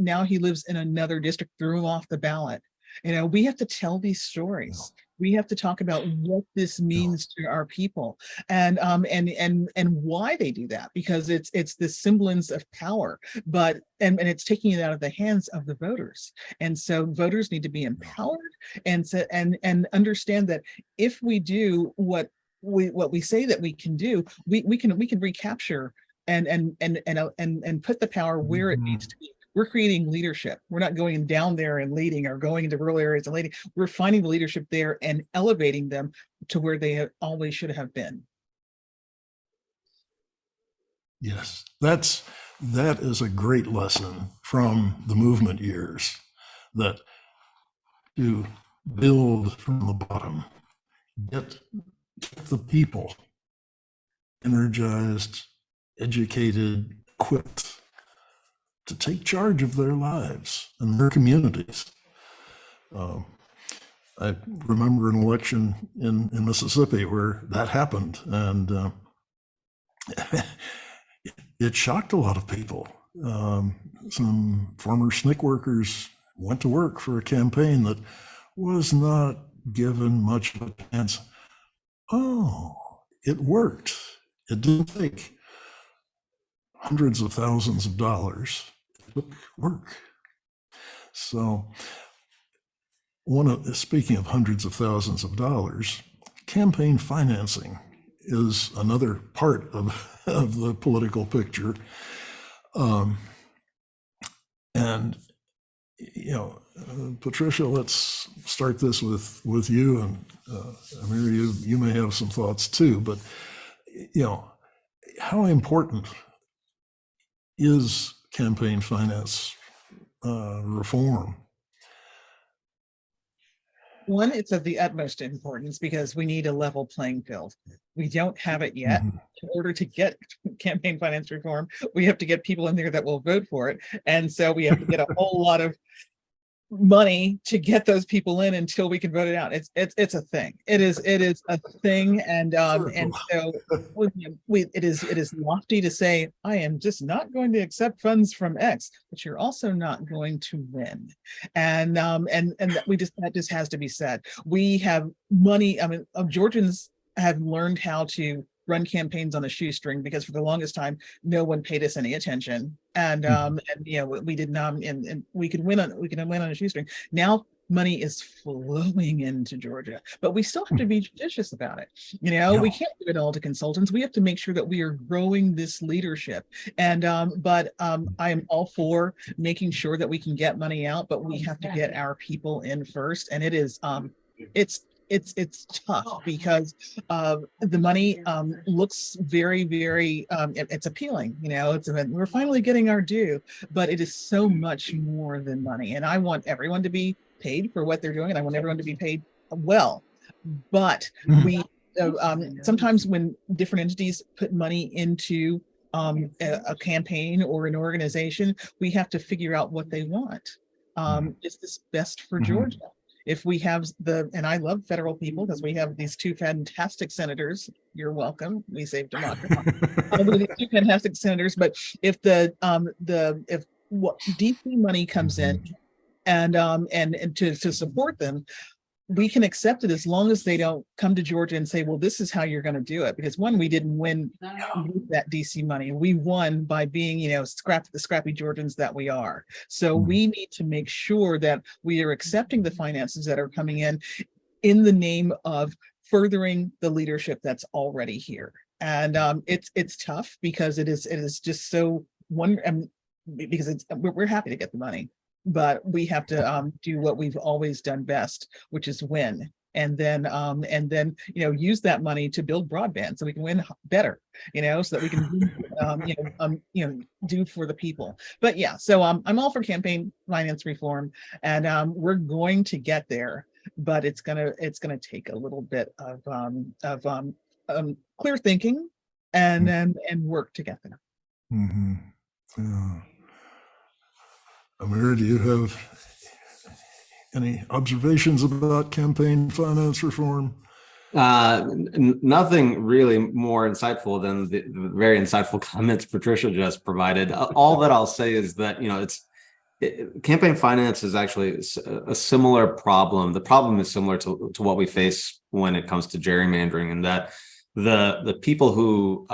now he lives in another district, threw him off the ballot. We have to tell these stories. We have to talk about what this means to our people, and why they do that, because it's the semblance of power, but and it's taking it out of the hands of the voters. And so voters need to be empowered and understand that if we do what we say that we can do, we can recapture and put the power where it needs to be. We're creating leadership. We're not going down there and leading or going into rural areas and leading. We're finding the leadership there and elevating them to where they always should have been. Yes, that is a great lesson from the movement years, that to build from the bottom, get the people energized, educated, equipped to take charge of their lives and their communities. I remember an election in Mississippi where that happened, and it shocked a lot of people. Some former SNCC workers went to work for a campaign that was not given much of a chance. Oh, it worked. It didn't take hundreds of thousands of dollars. It took work. So speaking of hundreds of thousands of dollars, campaign financing is another part of the political picture. Patricia, let's start this with you, and Amir, you may have some thoughts too, but how important is campaign finance reform? One, it's of the utmost importance because we need a level playing field. We don't have it yet. In order to get campaign finance reform, we have to get people in there that will vote for it. And so we have to get a whole lot of money to get those people in until we can vote it out. It's a thing. It is a thing, and so it is lofty to say, I am just not going to accept funds from X, but you're also not going to win. And that just has to be said. We have money. Georgians have learned how to run campaigns on a shoestring because for the longest time no one paid us any attention, and we did not, and we could win on a shoestring. Now money is flowing into Georgia, but we still have to be judicious about it. You know, Yeah. we can't give it all to consultants. We have to make sure that we are growing this leadership. And I am all for making sure that we can get money out, but we have to get our people in first. And it is it's tough because the money looks very it's appealing. You know, we're finally getting our due, but it is so much more than money. And I want everyone to be paid for what they're doing, and I want everyone to be paid well. But we sometimes when different entities put money into a campaign or an organization, we have to figure out what they want. Is this best for Georgia? If we have and I love federal people because we have these two fantastic senators. You're welcome. We save democracy. These two fantastic senators. But if if what DC money comes in and to support them, we can accept it as long as they don't come to Georgia and say, well, this is how you're going to do it. Because one, we didn't win with that DC money. We won by being, you know, the scrappy Georgians that we are. So we need to make sure that we are accepting the finances that are coming in the name of furthering the leadership that's already here. And it's tough because it is just so because we're happy to get the money. But we have to do what we've always done best, which is win, and then you know, use that money to build broadband so we can win better, you know, so that we can do for the people. But yeah, so I'm all for campaign finance reform, and we're going to get there, but it's gonna take a little bit of clear thinking and work to get there. Yeah. Amir, do you have any observations about campaign finance reform? Nothing really more insightful than the very insightful comments Patricia just provided. All that I'll say is that, you know, campaign finance is actually a similar problem. The problem is similar to what we face when it comes to gerrymandering, and that the people who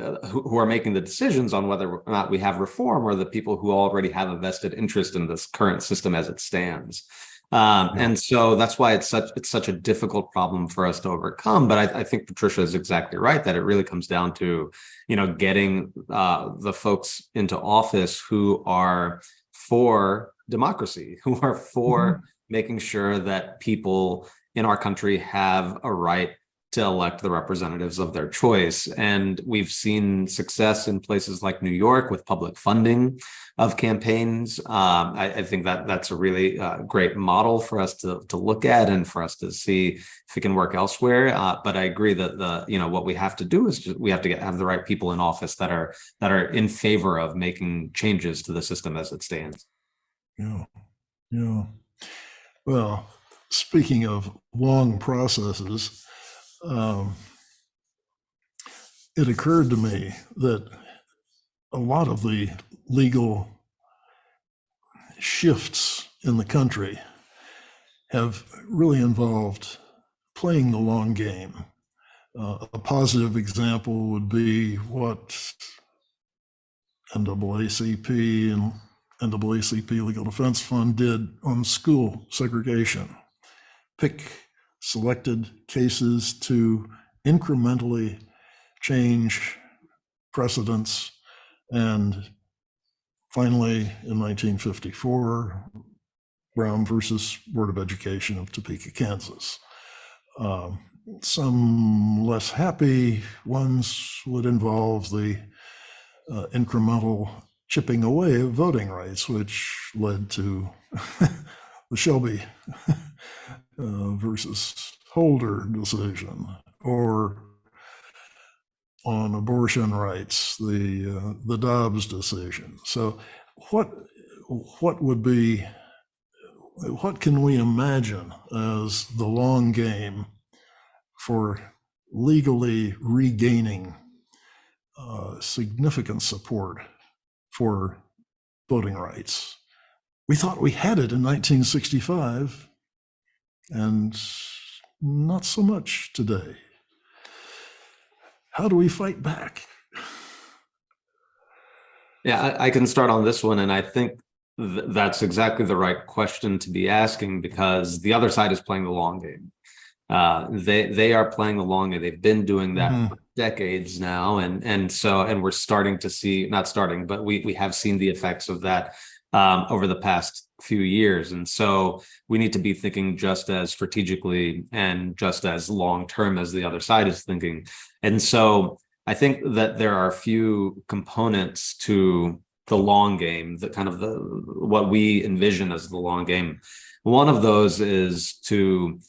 are making the decisions on whether or not we have reform are the people who already have a vested interest in this current system as it stands. And so that's why it's such a difficult problem for us to overcome. But I think Patricia is exactly right, that it really comes down to, you know, getting the folks into office who are for democracy, who are for making sure that people in our country have a right to elect the representatives of their choice. And we've seen success in places like New York with public funding of campaigns. I think that's a really great model for us to look at and for us to see if it can work elsewhere. But I agree that what we have to do is we have to have the right people in office that are in favor of making changes to the system as it stands. Yeah. Well, speaking of long processes, it occurred to me that a lot of the legal shifts in the country have really involved playing the long game. A positive example would be what NAACP and NAACP Legal Defense Fund did on school segregation. Pick selected cases to incrementally change precedents, and finally, in 1954, Brown versus Board of Education of Topeka, Kansas. Some less happy ones would involve the incremental chipping away of voting rights, which led to the Shelby versus Holder decision, or on abortion rights, the Dobbs decision. So what can we imagine as the long game for legally regaining significant support for voting rights? We thought we had it in 1965, and not so much today. How do we fight back? Yeah, I can start on this one. And I think That's exactly the right question to be asking, because the other side is playing the long game. They are playing the long game. They've been doing that for decades now, and we're starting to see, not starting, but we have seen the effects of that over the past few years. And so we need to be thinking just as strategically and just as long term as the other side is thinking. And so I think that there are a few components to the long game, the kind of what we envision as the long game. One of those is to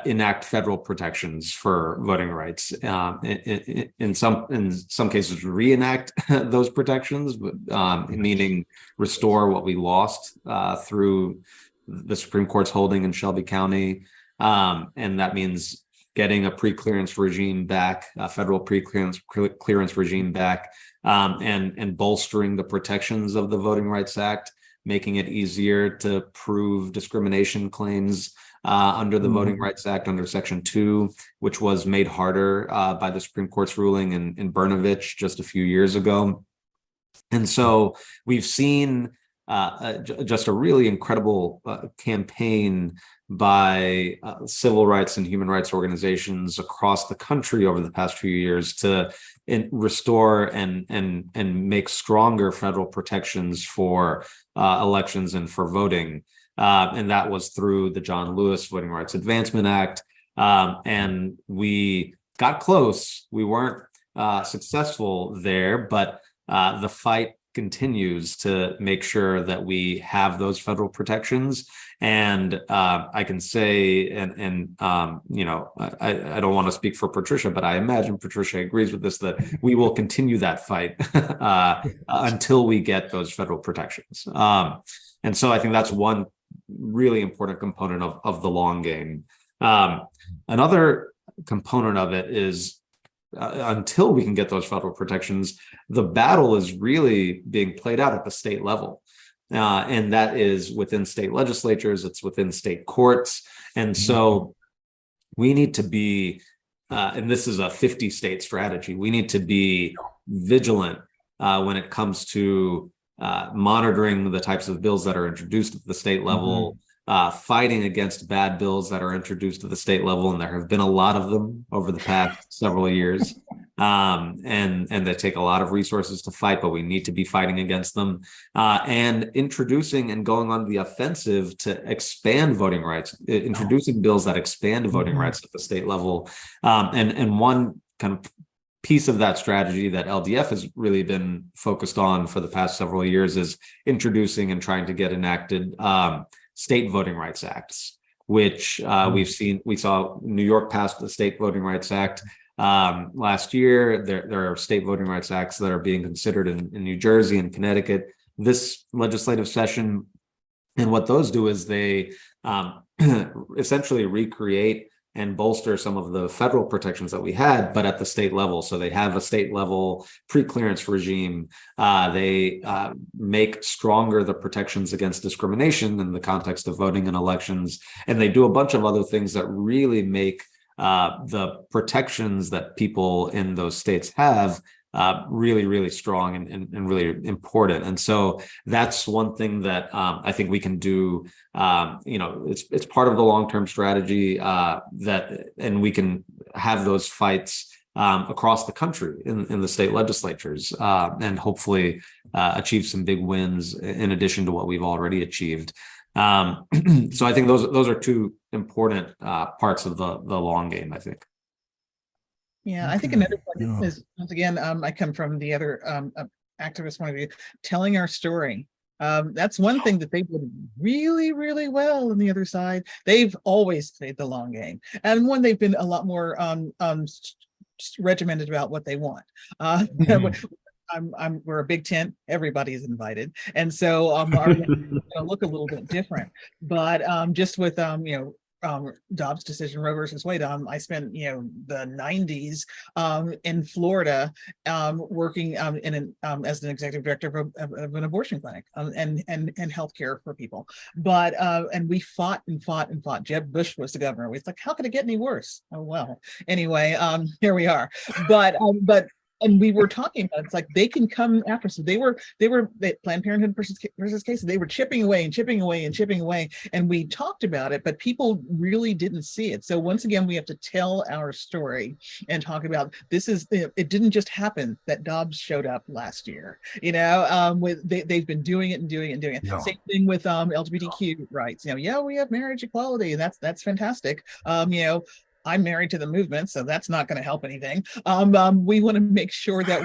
enact federal protections for voting rights. In some cases, reenact those protections, meaning restore what we lost through the Supreme Court's holding in Shelby County, and that means getting a pre-clearance regime back, a federal pre-clearance regime back, and bolstering the protections of the Voting Rights Act, making it easier to prove discrimination claims under the Voting Rights Act under Section 2, which was made harder by the Supreme Court's ruling in Brnovich just a few years ago. And so we've seen just a really incredible campaign by civil rights and human rights organizations across the country over the past few years to restore and make stronger federal protections for elections and for voting. And that was through the John Lewis Voting Rights Advancement Act. And we got close. We weren't successful there, but the fight continues to make sure that we have those federal protections. And I can say, you know, I don't want to speak for Patricia, but I imagine Patricia agrees with this, that we will continue that fight until we get those federal protections. And so I think that's one really important component of the long game. Another component of it is until we can get those federal protections, the battle is really being played out at the state level. And that is within state legislatures, it's within state courts. And so we need to be, and this is a 50-state strategy, we need to be vigilant when it comes to monitoring the types of bills that are introduced at the state level, fighting against bad bills that are introduced at the state level, and there have been a lot of them over the past several years, and they take a lot of resources to fight, but we need to be fighting against them, and introducing and going on the offensive to expand voting rights, introducing bills that expand voting rights at the state level, and one kind of piece of that strategy that LDF has really been focused on for the past several years is introducing and trying to get enacted state voting rights acts, which we saw New York passed the State Voting Rights Act last year. There are state voting rights acts that are being considered in New Jersey and Connecticut this legislative session. And what those do is they essentially recreate and bolster some of the federal protections that we had, but at the state level. So they have a state level pre-clearance regime. They make stronger the protections against discrimination in the context of voting and elections. And they do a bunch of other things that really make the protections that people in those states have really, really strong and really important. And so that's one thing that I think we can do. You know, it's part of the long-term strategy and we can have those fights across the country in the state legislatures and hopefully achieve some big wins in addition to what we've already achieved. So I think those are two important parts of the long game, I think. Yeah, I think another point is, once again, I come from the other activist point of view, telling our story. That's one thing that they did really, really well on the other side. They've always played the long game. And one, they've been a lot more regimented about what they want. We're a big tent, everybody's invited. And so our going to look a little bit different. But just with, you know, Dobbs decision, Roe versus Wade. I spent, you know, the 90s in Florida working as an executive director of an abortion clinic and healthcare for people. But and we fought and fought and fought. Jeb Bush was the governor. It's like, how could it get any worse? Oh well. Anyway, here we are. But and we were talking about it's like they can come after us. So they Planned Parenthood versus Casey. They were chipping away and chipping away and chipping away, and we talked about it, but people really didn't see it. So once again, we have to tell our story and talk about this. It didn't just happen that Dobbs showed up last year. They've been doing it and doing it and doing it. Yeah. Same thing with LGBTQ rights. Yeah, we have marriage equality, and that's fantastic. I'm married to the movement, so that's not going to help anything. We want to make sure that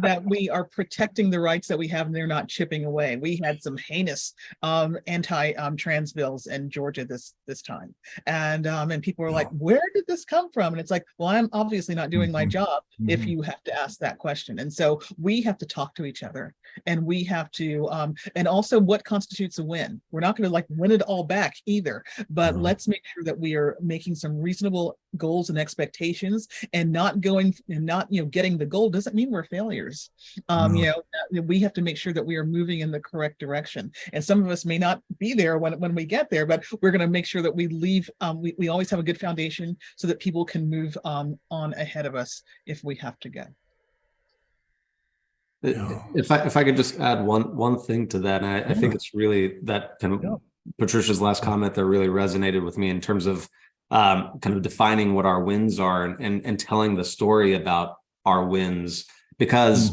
that we are protecting the rights that we have, and they're not chipping away. We had some heinous anti-trans bills in Georgia this time, and people were like, "Where did this come from?" And it's like, well, I'm obviously not doing my job if you have to ask that question. And so we have to talk to each other, and we have to, and also what constitutes a win. We're not going to win it all back either, but let's make sure that we are making some reasonable goals and expectations, and not getting the goal doesn't mean we're failures. We have to make sure that we are moving in the correct direction, and some of us may not be there when we get there, but we're going to make sure that we leave we always have a good foundation so that people can move on ahead of us if we have to go. If I could just add one thing to that, and I think it's really that kind of Patricia's last comment that really resonated with me in terms of kind of defining what our wins are and telling the story about our wins, because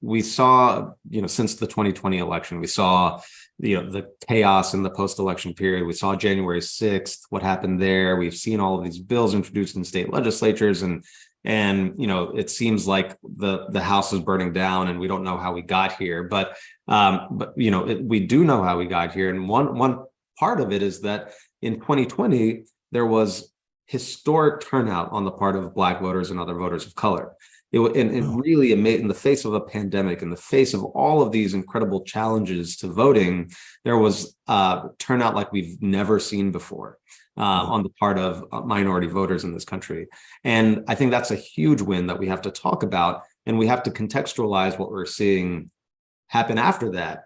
we saw since the 2020 election, we saw the chaos in the post-election period. We saw January 6th, what happened there. We've seen all of these bills introduced in state legislatures, and it seems like the house is burning down, and we don't know how we got here. But we do know how we got here, and one part of it is that in 2020 there was historic turnout on the part of Black voters and other voters of color. It really in the face of a pandemic, in the face of all of these incredible challenges to voting, there was turnout like we've never seen before on the part of minority voters in this country. And I think that's a huge win that we have to talk about, and we have to contextualize what we're seeing happen after that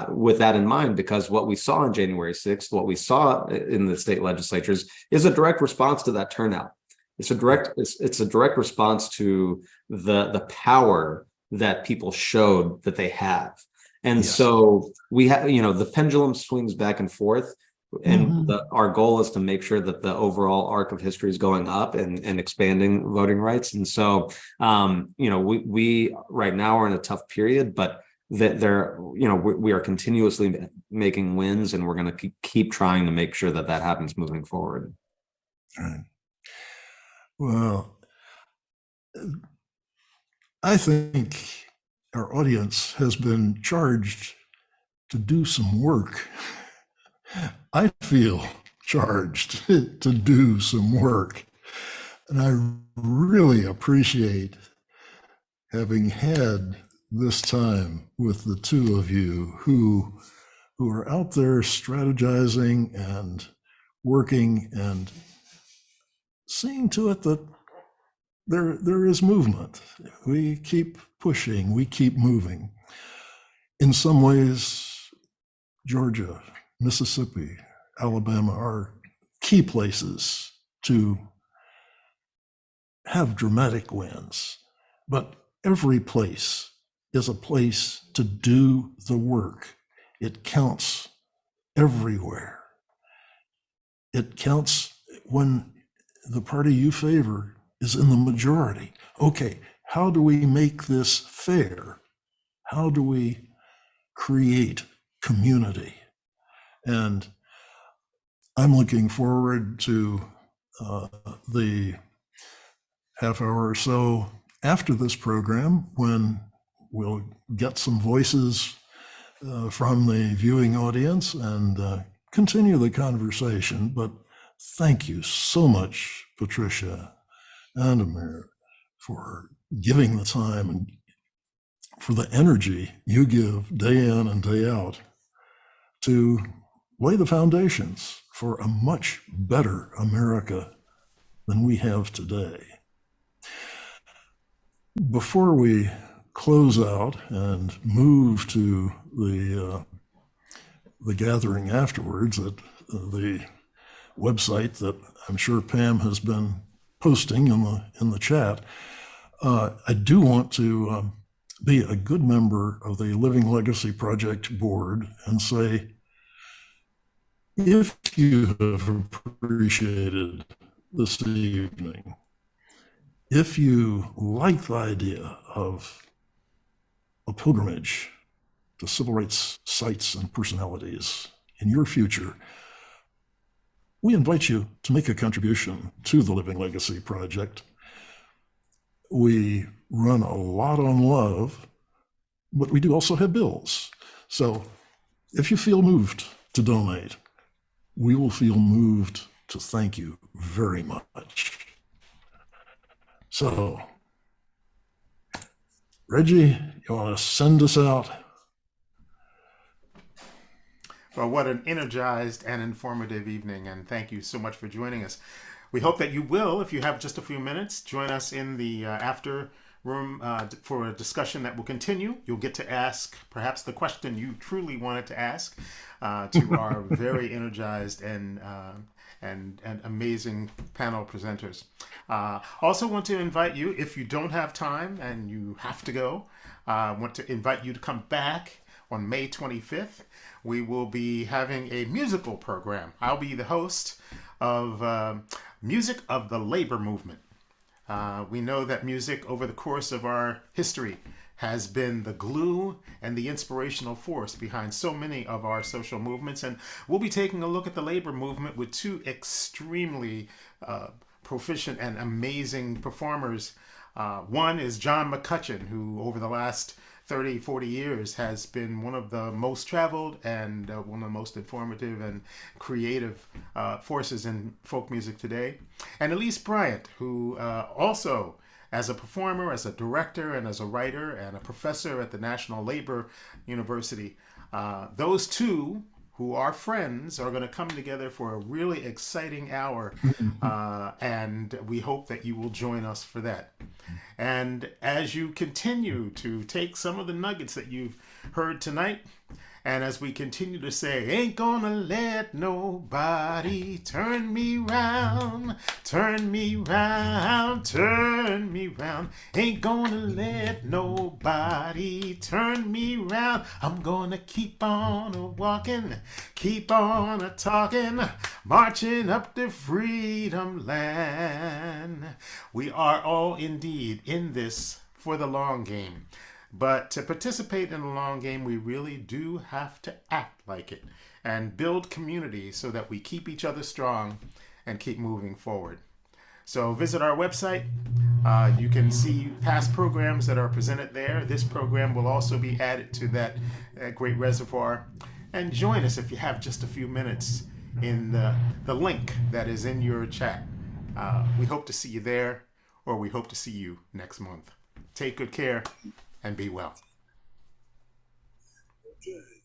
with that in mind, because what we saw on January 6th, what we saw in the state legislatures is a direct response to that turnout. It's a direct response to the power that people showed that they have. And so we have, the pendulum swings back and forth, and our goal is to make sure that the overall arc of history is going up and expanding voting rights. And so, we right now are in a tough period, but that we are continuously making wins, and we're going to keep trying to make sure that happens moving forward. Right. Well, I think our audience has been charged to do some work. I feel charged to do some work, and I really appreciate having had this time with the two of you who are out there strategizing and working and seeing to it that there is movement. We keep pushing, we keep moving. In some ways, Georgia, Mississippi, Alabama are key places to have dramatic wins, but every place is a place to do the work. It counts everywhere. It counts when the party you favor is in the majority. Okay, how do we make this fair? How do we create community? And I'm looking forward to the half hour or so after this program, when we'll get some voices from the viewing audience and continue the conversation. But thank you so much, Patricia and Amir, for giving the time and for the energy you give day in and day out to lay the foundations for a much better America than we have today. Before we close out and move to the gathering afterwards at the website that I'm sure Pam has been posting in the chat, I do want to be a good member of the Living Legacy Project board and say, if you have appreciated this evening, if you like the idea of a pilgrimage to civil rights sites and personalities in your future, we invite you to make a contribution to the Living Legacy Project. We run a lot on love, but we do also have bills. So if you feel moved to donate, we will feel moved to thank you very much. So, Reggie, you want to send us out? Well, what an energized and informative evening, and thank you so much for joining us. We hope that you will, if you have just a few minutes, join us in the after room for a discussion that will continue. You'll get to ask perhaps the question you truly wanted to ask to our very energized and amazing panel presenters. Also want to invite you, if you don't have time and you have to go, want to invite you to come back on May 25th. We will be having a musical program. I'll be the host of Music of the Labor Movement. We know that music over the course of our history has been the glue and the inspirational force behind so many of our social movements. And we'll be taking a look at the labor movement with two extremely proficient and amazing performers. One is John McCutcheon, who over the last 30, 40 years has been one of the most traveled and one of the most informative and creative forces in folk music today. And Elise Bryant, who also, as a performer, as a director, and as a writer, and a professor at the National Labor University, those two, who are friends, are going to come together for a really exciting hour, and we hope that you will join us for that. And as you continue to take some of the nuggets that you've heard tonight, and as we continue to say, ain't gonna let nobody turn me round, turn me round, turn me round. Ain't gonna let nobody turn me round. I'm gonna keep on a-walking, keep on a-talking, marching up to freedom land. We are all indeed in this for the long game. But to participate in the long game, we really do have to act like it and build community so that we keep each other strong and keep moving forward. So visit our website. You can see past programs that are presented there. This program will also be added to that great reservoir. And join us if you have just a few minutes in the link that is in your chat. We hope to see you there, or we hope to see you next month. Take good care and be well. Okay.